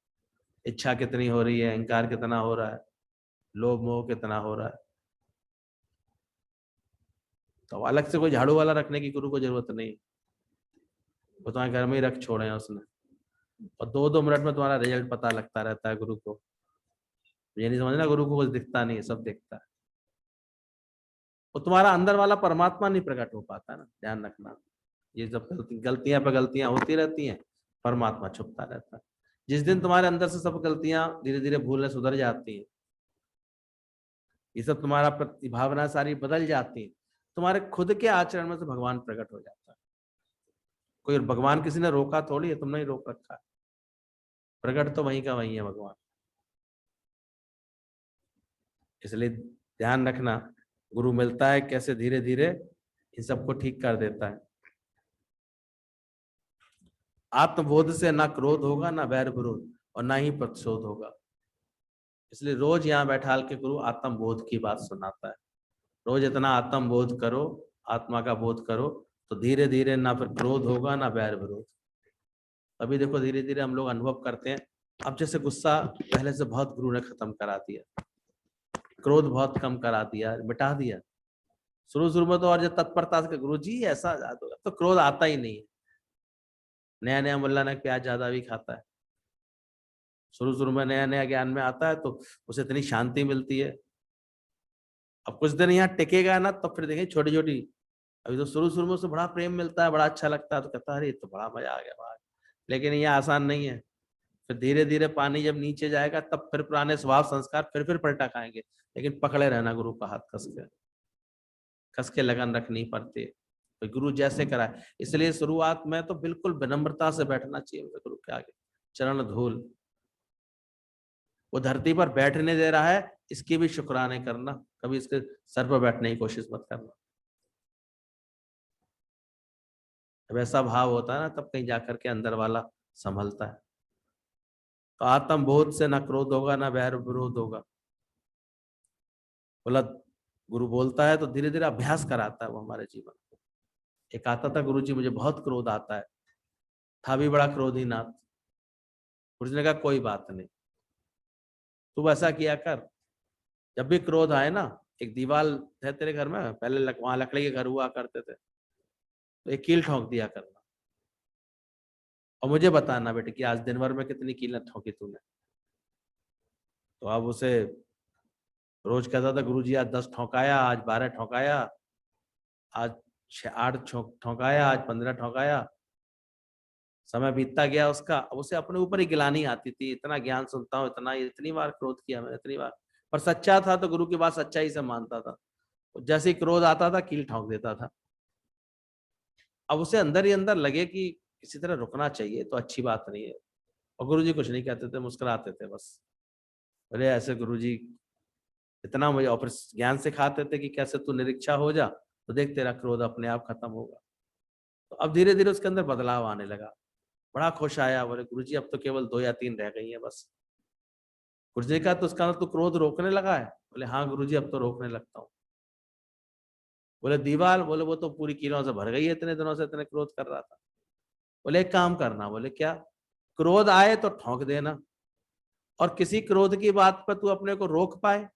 इच्छा कितनी हो रही है, अहंकार कितना हो रहा है, लोभ मोह कितना हो रहा है। तो अलग से कोई झाड़ू वाला रखने की गुरु को जरूरत नहीं। वो तुम्हारे घर में ही रख छोड़े हैं उसने, और 2-2 मिनट में तुम्हारा रिजल्ट पता लगता रहता है गुरु को। ये नहीं समझना गुरु को कुछ दिखता नहीं है, सब दिखता है। वो तुम्हारा अंदर वाला परमात्मा नहीं प्रकट हो पाता ना, ध्यान रखना। ये जब गलतियां पे गलतियां होती रहती हैं, परमात्मा छुपता रहता है। जिस दिन तुम्हारे अंदर से सब गलतियां धीरे धीरे भूलने सुधर जाती हैं, ये सब तुम्हारा प्रतिभावना सारी बदल जाती है, तुम्हारे खुद के आचरण में से भगवान प्रकट हो जाता है। कोई भगवान किसी ने रोका थोड़ी है, तुमने ही रोक रखा है। प्रकट तो वहीं का वहीं है भगवान। इसलिए ध्यान रखना, गुरु मिलता है कैसे धीरे धीरे इन सबको ठीक कर देता है। आत्मबोध से ना क्रोध होगा, ना वैर विरोध, और ना ही प्रतिशोध होगा। इसलिए रोज यहाँ बैठाल के गुरु आत्मबोध की बात सुनाता है। रोज इतना आत्मबोध करो, आत्मा का बोध करो, तो धीरे धीरे ना फिर क्रोध होगा, ना वैर विरोध। अभी देखो धीरे धीरे हम लोग अनुभव करते हैं। अब जैसे गुस्सा पहले से बहुत गुरु ने खत्म करा दिया, क्रोध बहुत कम करा दिया, मिटा दिया। शुरू शुरू में तो और जब तत्परता से गुरु जी ऐसा तो क्रोध आता ही नहीं है। नया नया मुल्ला ने प्याज ज्यादा भी खाता है। शुरू शुरू में नया नया ज्ञान में आता है तो उसे इतनी शांति मिलती है। अब कुछ दिन यहाँ टिकेगा ना, तो फिर देखें छोटी छोटी, अभी तो शुरू शुरू में उसे बड़ा प्रेम मिलता है, बड़ा अच्छा लगता है, तो कहता है अरे तो बड़ा मजा आ गया बाहर। लेकिन ये आसान नहीं है। फिर धीरे धीरे पानी जब नीचे जाएगा तब फिर पुराने स्वभाव संस्कार फिर पलटा खाएंगे। लेकिन पकड़े रहना गुरु का हाथ, कस के लगन रखनी पड़ती है। तो गुरु जैसे कराए, इसलिए शुरुआत में तो बिल्कुल विनम्रता से बैठना चाहिए गुरु के आगे, चरण धूल। वो धरती पर बैठने दे रहा है, इसकी भी शुक्राने करना। कभी इसके सर पर बैठने की कोशिश मत करना। जब ऐसा भाव होता है ना, तब कहीं जाकर के अंदर वाला संभलता है। तो आत्म बोध से ना क्रोध होगा, ना वैर विरोध होगा। बोला गुरु बोलता है तो धीरे धीरे अभ्यास कराता है वो हमारे जीवन को। एक आता था गुरु जी मुझे बहुत क्रोध आता है, था भी बड़ा क्रोधी नाथ। गुरु ने कहा कोई बात नहीं, तू ऐसा किया कर, जब भी क्रोध आए ना, एक दीवार है तेरे घर में, पहले वहां लकड़ी के घर हुआ करते थे, तो एक कील ठोक दिया करना और मुझे बताना बेटे कि आज दिन भर में कितनी कीलें ठोकी तूने। तो अब उसे रोज कहता था गुरुजी आज 10 ठोकाया, आज 12 ठोकाया, आज 8 ठोकाया, आज 15 ठोकाया। समय बीतता गया उसका, अब उसे अपने ऊपर ही गिलानी आती थी, इतना ज्ञान सुनता हूँ, इतनी बार क्रोध किया मैंने, इतनी बार। पर सच्चा था तो गुरु की बात सच्चाई से मानता था। जैसे ही क्रोध आता था कील ठोक देता था। अब उसे अंदर ही अंदर लगे कि किसी तरह रुकना चाहिए, तो अच्छी बात नहीं है। और गुरुजी कुछ नहीं कहते थे, मुस्कुराते थे बस। अरे ऐसे गुरुजी इतना मुझे और ज्ञान सिखाते थे कि कैसे तू निरीक्षा हो जा, तो देख तेरा क्रोध अपने आप खत्म होगा। तो अब धीरे धीरे उसके अंदर बदलाव आने लगा। बड़ा खुश आया, बोले गुरुजी अब तो केवल 2 या 3 रह गई हैं बस। गुरुजी का तो उसका तो क्रोध रोकने लगा है? बोले हाँ गुरुजी अब तो रोकने लगता हूँ। बोले दीवाल, बोले वो तो पूरी कीलों से भर गई है, इतने दिनों से इतने क्रोध कर रहा था। बोले एक काम करना, बोले क्या? क्रोध आए तो ठोक देना, और किसी क्रोध की बात पर तू अपने को रोक पाए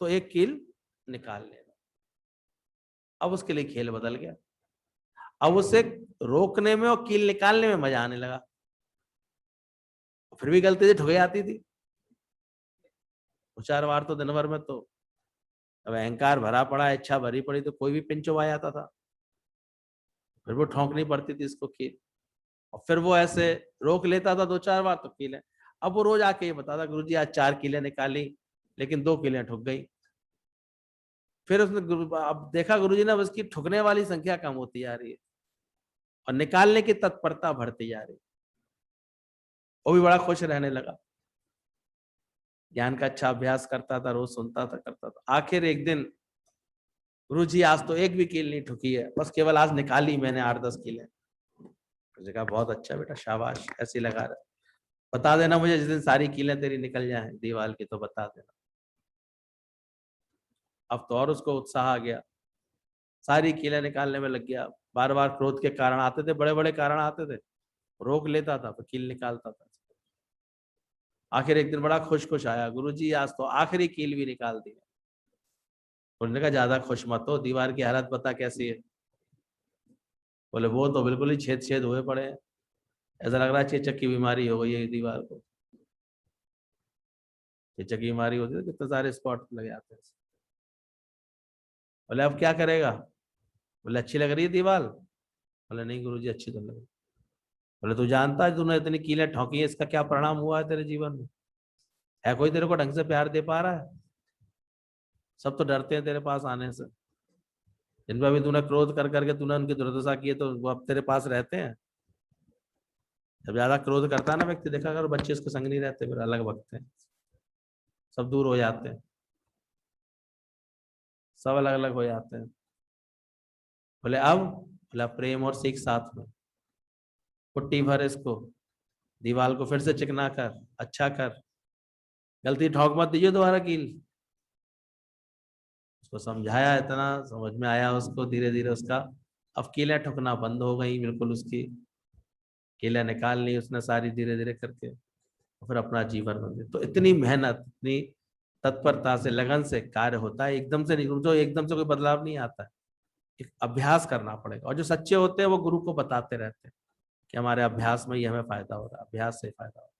तो एक कील निकाल लेना। अब उसके लिए खेल बदल गया। अब उसे रोकने में और कील निकालने में मजा आने लगा। फिर भी गलती से ठुके आती थी 2-4 बार तो दिन भर में। तो अब अहंकार भरा पड़ा, इच्छा भरी पड़ी, तो कोई भी पिन चुबा जाता था। फिर वो ठोंकनी पड़ती थी इसको कील, और फिर वो ऐसे रोक लेता था 2-4 बार तो कीलें। अब वो रोज आके ये बताता गुरुजी आज 4 कीलें निकाली, लेकिन 2 कीलें ठुक गई। फिर उसने अब देखा गुरुजी ने उसकी ठुकने वाली संख्या कम होती जा रही है और निकालने की तत्परता बढ़ती जा रही है। वो भी बड़ा खुश रहने लगा। ज्ञान का अच्छा अभ्यास करता था, रोज सुनता था, करता था। आखिर एक दिन गुरुजी आज तो एक भी कील नहीं ठुकी है, बस केवल आज निकाली मैंने 8-10 कीलें। मुझे कहा बहुत अच्छा बेटा, शाबाश, ऐसी लगा रहे। बता देना मुझे जिस दिन सारी कीलें तेरी निकल जाए दीवाल की, तो बता देना। अब तो और उसको उत्साह आ गया, सारी कीलें निकालने में लग गया। बार बार क्रोध के कारण आते थे, बड़े बड़े कारण आते थे, रोक लेता था तो कील निकालता था। आखिर एक दिन बड़ा खुश खुश आया, गुरुजी आज तो आखिरी कील भी निकाल दी। उन्होंने कहा ज्यादा खुश मत हो, दीवार की हालत पता कैसी है? बोले वो तो बिल्कुल ही छेद छेद हुए पड़े हैं, ऐसा लग रहा है चेचक की बीमारी हो गई है दीवार को। चेचक की बीमारी होती है, कितने सारे स्पॉट लगे आते हैं। बोले अब क्या करेगा? बोले अच्छी लग रही है दीवार? बोले नहीं गुरुजी अच्छी तो लग रही। बोले तू जानता है तूने इतनी कीलें ठोकी है, इसका क्या परिणाम हुआ है तेरे जीवन में? है कोई तेरे को ढंग से प्यार दे पा रहा है? सब तो डरते हैं तेरे पास आने से। जिनपे अभी तूने क्रोध कर करके तूने उनकी दुर्दशा की है, तो वो अब तेरे पास रहते हैं? जब ज्यादा क्रोध करता है ना व्यक्ति, देखा अगर बच्चे उसके संग नहीं रहते, फिर अलग भगते हैं, सब दूर हो जाते हैं, सब अलग अलग हो जाते हैं। बोले अब? बोला प्रेम और सीख साथ में, पुट्टी भर इसको, दीवार को फिर से चिकना कर, अच्छा कर, गलती ठोक मत दीजिए दोबारा कील। उसको समझाया, इतना समझ में आया उसको, धीरे धीरे उसका अब कीलें ठुकना बंद हो गई बिल्कुल। उसकी कीलें निकाल ली उसने सारी धीरे धीरे करके, फिर अपना जीवन बन गया। तो इतनी मेहनत, इतनी तत्परता से, लगन से कार्य होता है, एकदम से नहीं, जो एकदम से कोई बदलाव नहीं आता है। एक अभ्यास करना पड़ेगा, और जो सच्चे होते हैं वो गुरु को बताते रहते हैं कि हमारे अभ्यास में ही हमें फायदा हो रहा है, अभ्यास से फायदा हो रहा है।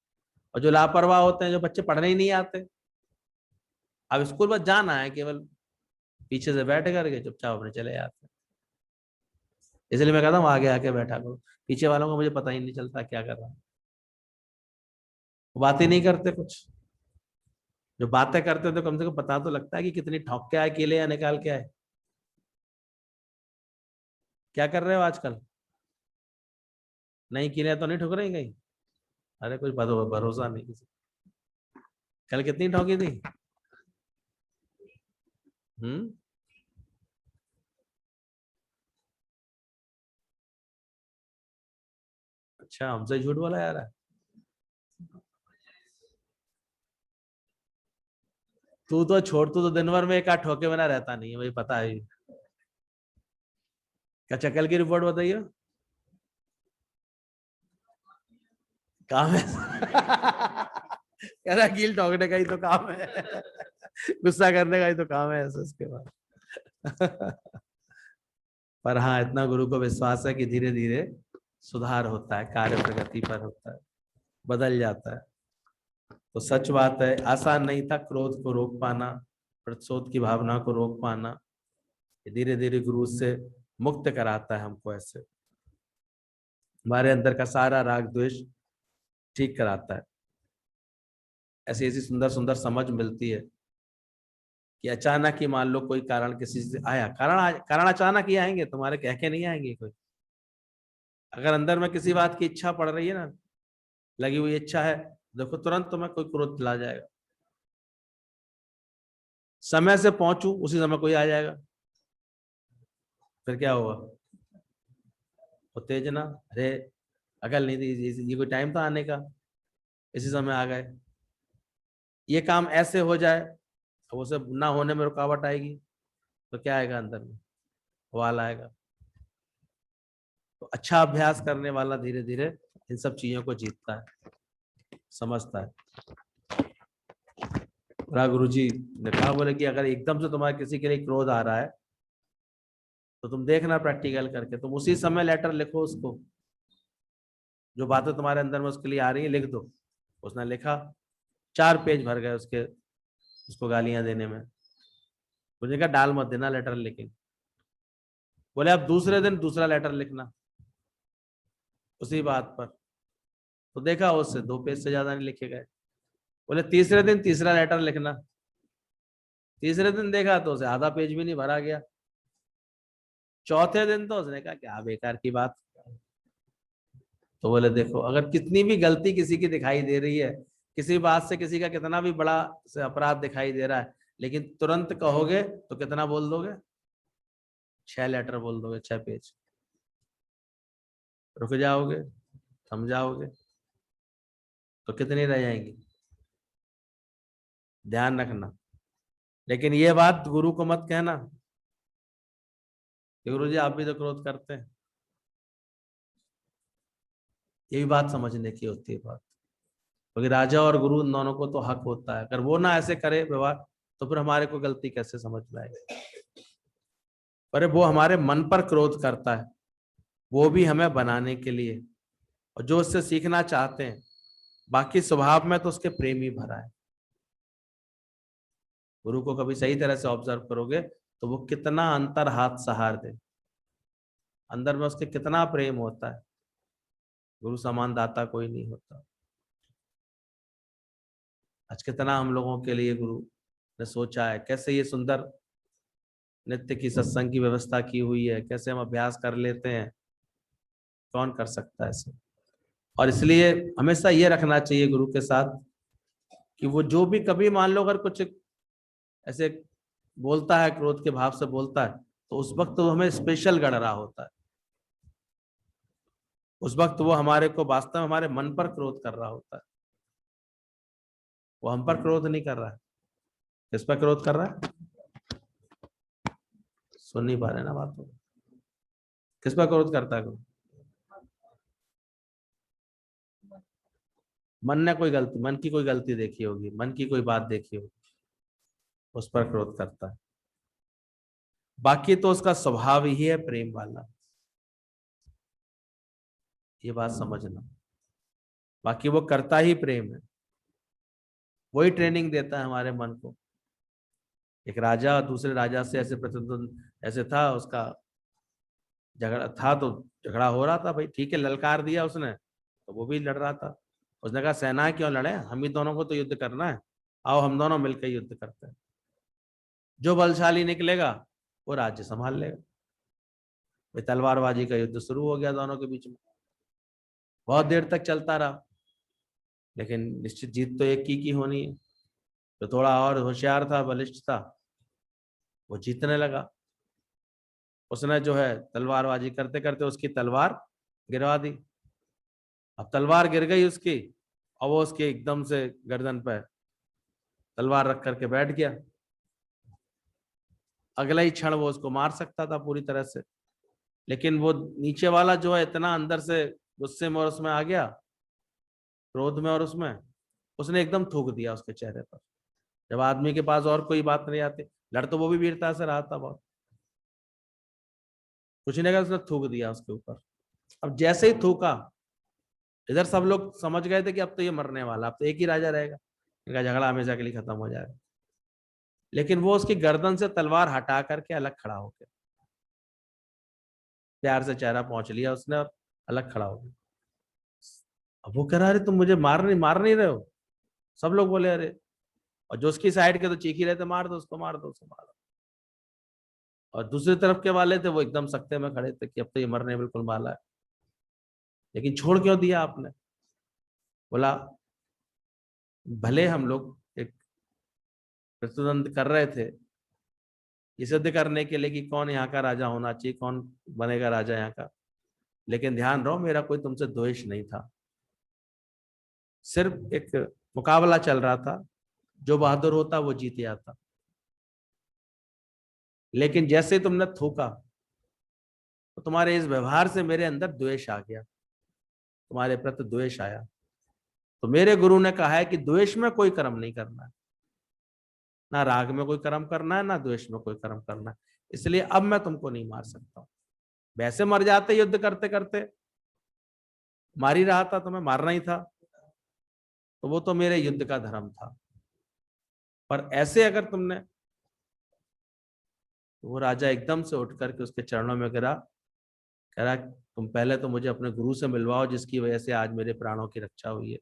और जो लापरवाह होते हैं, जो बच्चे पढ़ने ही नहीं आते, अब स्कूल बस जाना है, केवल पीछे से बैठ करके चुपचाप अपने चले जाते हैं। इसलिए मैं कहता हूँ आगे आके बैठा करो, पीछे वालों को मुझे पता ही नहीं चलता क्या कर रहा है। वो बातें नहीं करते कुछ, जो बातें करते तो कम से कम पता तो लगता है कि कितनी ठोक के आए कीले या निकाल के आए। क्या कर रहे हो आजकल? नई कीलें तो नहीं ठुक रही कहीं? अरे कुछ भरोसा नहीं किसी। कल कितनी ठोकी थी? हम्म। अच्छा, हमसे झूठ बोला यार। तू तो छोड़, तू तो दिन भर में एक आध ठोके बिना रहता नहीं है, मुझे पता है। क्या चकल की रिपोर्ट बताइए। काम है कह रहा कील ठोकने का ही तो काम है गुस्सा करने का ही तो काम है ऐसे उसके बाद पर हाँ, इतना गुरु को विश्वास है कि धीरे धीरे सुधार होता है, कार्य प्रगति पर होता है, बदल जाता है। तो सच बात है, आसान नहीं था क्रोध को रोक पाना, प्रतिशोध की भावना को रोक पाना। धीरे धीरे गुरु से मुक्त कराता है हमको, ऐसे हमारे अंदर का सारा राग द्वेष ठीक कराता है। ऐसी ऐसी सुंदर सुंदर समझ मिलती है कि अचानक ही मान लो कोई कारण किसी से आया, कारण अचानक ही आएंगे, तुम्हारे कह के नहीं आएंगे कोई। अगर अंदर में किसी बात की इच्छा पड़ रही है ना, लगी हुई इच्छा है, देखो तुरंत तुम्हें कोई क्रोध ला जाएगा। समय से पहुंचू, उसी समय कोई आ जाएगा, फिर क्या होगा? उत्तेजना, अरे अकल नहीं थी, ये कोई टाइम था आने का, इसी समय आ गए। ये काम ऐसे हो जाए, अब उसे ना होने में रुकावट आएगी, तो क्या आएगा अंदर में? वाल आएगा। तो अच्छा अभ्यास करने वाला धीरे धीरे इन सब चीजों को जीतता है, समझता है। गुरु जी ने कहा, बोले कि अगर एकदम से तुम्हारे किसी के लिए क्रोध आ रहा है, तो तुम देखना प्रैक्टिकल करके, तुम उसी समय लेटर लिखो उसको, जो बातें तुम्हारे अंदर में उसके लिए आ रही है लिख दो। उसने लिखा, 4 पेज भर गए उसके, उसको गालियां देने में। मुझे कहा डाल मत देना लेटर, लेकिन बोले अब दूसरे दिन दूसरा लेटर लिखना उसी बात पर। तो देखा उससे 2 पेज से ज्यादा नहीं लिखे गए। बोले तीसरे दिन तीसरा लेटर लिखना। तीसरे दिन देखा तो उसे आधा पेज भी नहीं भरा गया। चौथे दिन तो उसने कहा क्या बेकार की बात। तो बोले देखो, अगर कितनी भी गलती किसी की दिखाई दे रही है, किसी बात से किसी का कितना भी बड़ा से अपराध दिखाई दे रहा है, लेकिन तुरंत कहोगे तो कितना बोल दोगे? 6 लेटर बोल दोगे, 6 पेज। रुक जाओगे, थम जाओगे, तो कितनी रह जाएंगी? ध्यान रखना। लेकिन ये बात गुरु को मत कहना कि गुरु जी आप भी तो क्रोध करते हैं। ये भी बात समझने की होती है बात, क्योंकि राजा और गुरु उन दोनों को तो हक होता है। अगर वो ना ऐसे करे व्यवहार, तो फिर हमारे को गलती कैसे समझ में आएगी? पर वो हमारे मन पर क्रोध करता है, वो भी हमें बनाने के लिए, और जो उससे सीखना चाहते हैं। बाकी स्वभाव में तो उसके प्रेम ही भरा है। गुरु को कभी सही तरह से ऑब्जर्व करोगे तो वो कितना अंतर हाथ सहार दे, अंदर में उसके कितना प्रेम होता है। गुरु समान दाता कोई नहीं होता। आज कितना हम लोगों के लिए गुरु ने सोचा है, कैसे ये सुंदर नित्य की सत्संग की व्यवस्था की हुई है, कैसे हम अभ्यास कर लेते हैं। कौन कर सकता है ऐसे? और इसलिए हमेशा ये रखना चाहिए गुरु के साथ कि वो जो भी कभी मान लो अगर कुछ ऐसे बोलता है, क्रोध के भाव से बोलता है, तो उस वक्त तो हमें स्पेशल गढ़ रहा होता है। उस वक्त वो हमारे को वास्तव में हमारे मन पर क्रोध कर रहा होता है। वो हम पर क्रोध नहीं कर रहा है। किस पर क्रोध कर रहा है? सुन नहीं पा रहे ना बात को। किस पर क्रोध करता है? मन ने कोई गलती, मन की कोई गलती देखी होगी, मन की कोई बात देखी होगी, उस पर क्रोध करता है। बाकी तो उसका स्वभाव ही है प्रेम वाला, ये बात समझना। बाकी वो करता ही प्रेम है, वही ट्रेनिंग देता है हमारे मन को। एक राजा दूसरे राजा से ऐसे प्रतिद्वंद ऐसे था, उसका झगड़ा था, तो झगड़ा हो रहा था भाई, ठीक है, ललकार दिया उसने, तो वो भी लड़ रहा था। उसने कहा सेना क्यों लड़े, हम ही दोनों को तो युद्ध करना है, आओ हम दोनों मिलकर युद्ध करते हैं। जो बलशाली निकलेगा वो राज्य संभाल लेगा। भाई तलवारबाजी का युद्ध शुरू हो गया दोनों के बीच में, बहुत देर तक चलता रहा, लेकिन निश्चित जीत तो एक की होनी है। तो थोड़ा और होशियार था, बलिष्ठ था, वो जीतने लगा। उसने जो है तलवारबाजी करते करते उसकी तलवार गिरवा दी। अब तलवार गिर गई उसकी, और वो उसके एकदम से गर्दन पर तलवार रख करके बैठ गया। अगला ही क्षण वो उसको मार सकता था पूरी तरह से, लेकिन वो नीचे वाला जो है इतना अंदर से गुस्से में और उसमें आ गया, क्रोध में, और उसमें उसने एकदम थूक दिया उसके चेहरे पर। जब आदमी के पास और कोई बात नहीं आती, लड़ तो वो भी वीरता से रहा था बहुत, कुछ नहीं कहा, उसने थूक दिया उसके ऊपर। अब जैसे ही थूका, इधर सब लोग समझ गए थे कि अब तो ये मरने वाला, अब तो एक ही राजा रहेगा, इनका झगड़ा हमेशा के लिए खत्म हो जाएगा। लेकिन वो उसकी गर्दन से तलवार हटा करके अलग खड़ा हो गया, प्यार से चेहरा पहुंच लिया उसने और अलग खड़ा हो गया। अब वो कह रहा, अरे तुम मुझे मार नहीं रहे हो? सब लोग बोले अरे, और जो उसकी साइड के तो चीख ही रहे थे, मार दो उसको, मार दो उसको, मार दो। और दूसरी तरफ के वाले थे वो एकदम सख्ते में खड़े थे कि अब तो ये मरने बिल्कुल वाला है। लेकिन छोड़ क्यों दिया आपने? बोला भले हम लोग एक प्रतिद्वंद कर रहे थे ये सिद्ध करने के लिए कि कौन यहाँ का राजा होना चाहिए, कौन बनेगा राजा यहाँ का, लेकिन ध्यान रहो मेरा कोई तुमसे द्वेष नहीं था, सिर्फ एक मुकाबला चल रहा था, जो बहादुर होता वो जीत आता। लेकिन जैसे तुमने थूका तो तुम्हारे इस व्यवहार से मेरे अंदर द्वेष आ गया, तुम्हारे प्रति द्वेष आया। तो मेरे गुरु ने कहा है कि द्वेष में कोई कर्म नहीं करना है, ना राग में कोई कर्म करना है, ना द्वेष में कोई कर्म करना है। इसलिए अब मैं तुमको नहीं मार सकता हूं। वैसे मर जाते युद्ध करते करते, मार ही रहा था, तुम्हें मारना ही था, तो वो तो मेरे युद्ध का धर्म था। पर ऐसे अगर तुमने, वो राजा एकदम से उठ करके उसके चरणों में गिरा, कह रहा तुम पहले तो मुझे अपने गुरु से मिलवाओ जिसकी वजह से आज मेरे प्राणों की रक्षा हुई है,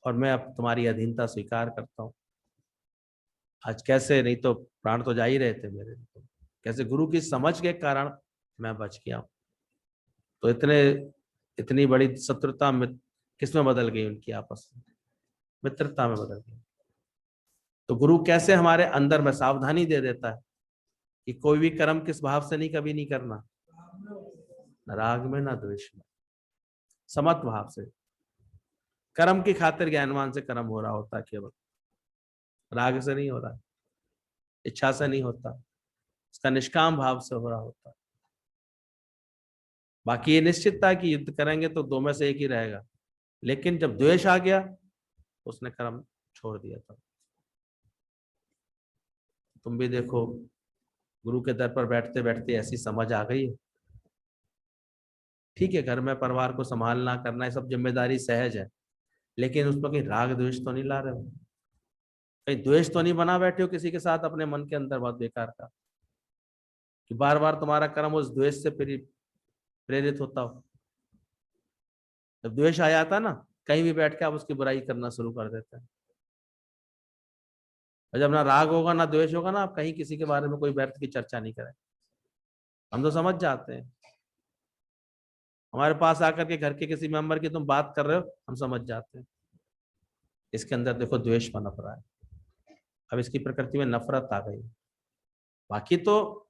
और मैं अब तुम्हारी अधीनता स्वीकार करता हूँ। आज कैसे, नहीं तो प्राण तो जा ही रहे थे मेरे, कैसे गुरु की समझ के कारण मैं बच गया। तो इतनी बड़ी शत्रुता किसमें बदल गई उनकी आपस में? मित्रता में बदल गई। तो गुरु कैसे हमारे अंदर में सावधानी दे देता है कि कोई भी कर्म किस भाव से नहीं, कभी नहीं करना, न राग में न द्वेष में, समत्व भाव से। कर्म की खातिर ज्ञानवान से कर्म हो रहा होता है, केवल राग से नहीं हो रहा, इच्छा से नहीं होता, उसका निष्काम भाव से हो रहा होता। बाकी ये निश्चित था कि युद्ध करेंगे तो दो में से एक ही रहेगा, लेकिन जब द्वेष आ गया उसने कर्म छोड़ दिया था। तुम भी देखो, गुरु के दर पर बैठते बैठते ऐसी समझ आ गई है। ठीक है, घर में परिवार को संभालना करना ये सब जिम्मेदारी सहज है, लेकिन उसमें कहीं राग द्वेष तो नहीं ला रहे हो, कहीं द्वेष तो नहीं बना बैठे हो किसी के साथ अपने मन के अंदर बहुत बेकार का, कि बार बार तुम्हारा कर्म उस द्वेष से प्रेरित होता हो। जब द्वेष आ जाता ना, कहीं भी बैठ के आप उसकी बुराई करना शुरू कर देते हैं। और जब ना राग होगा ना द्वेष होगा ना, आप कहीं किसी के बारे में कोई व्यर्थ की चर्चा नहीं करें। हम तो समझ जाते हैं, हमारे पास आकर के घर के किसी मेंबर की तुम बात कर रहे हो, हम समझ जाते हैं इसके अंदर देखो द्वेष पनप रहा है, अब इसकी प्रकृति में नफरत आ गई। बाकी तो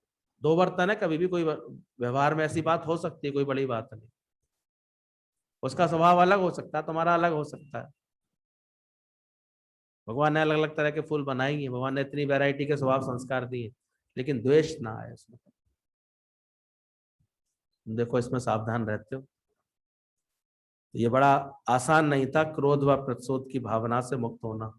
दो बर्तन है, कभी भी कोई व्यवहार में ऐसी बात हो सकती है, कोई बड़ी बात नहीं। उसका स्वभाव अलग हो सकता है, तुम्हारा अलग हो सकता है। भगवान ने अलग अलग तरह के फूल बनाएंगे, भगवान ने इतनी वैरायटी के स्वभाव संस्कार दिए, लेकिन द्वेष ना आए उसमें। देखो इसमें सावधान रहते हो। ये बड़ा आसान नहीं था क्रोध व प्रतिशोध की भावना से मुक्त होना।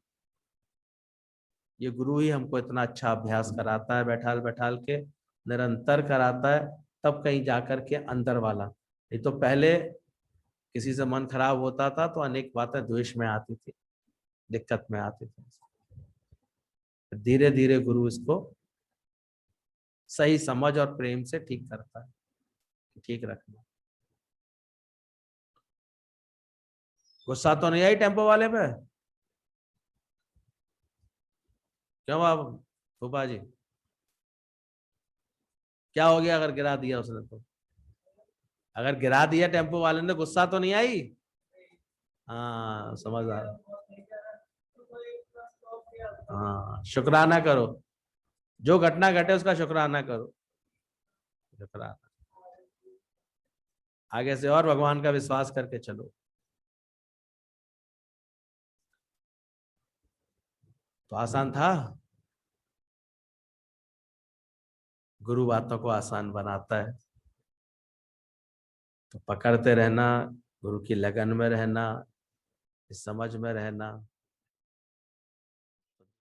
ये गुरु ही हमको इतना अच्छा अभ्यास कराता है, बैठाल बैठाल के निरंतर कराता है, तब कहीं जाकर के अंदर वाला। नहीं तो पहले किसी से मन खराब होता था तो अनेक बातें द्वेष में आती थी, दिक्कत में आती थी। धीरे धीरे गुरु इसको सही समझ और प्रेम से ठीक करता है, ठीक रखना। गुस्सा तो नहीं आई टेम्पो वाले पे? क्यों बाबू फूफा जी, क्या हो गया अगर गिरा दिया उसने तो? अगर गिरा दिया टेम्पो वाले ने, गुस्सा तो नहीं आई? हाँ समझ आ रहा। हाँ शुक्राना करो, जो घटना घटे उसका शुक्राना करो, शुक्राना। आगे से और भगवान का विश्वास करके चलो। तो आसान था, गुरु बातों को आसान बनाता है। तो पकड़ते रहना, गुरु की लगन में रहना, इस समझ में रहना,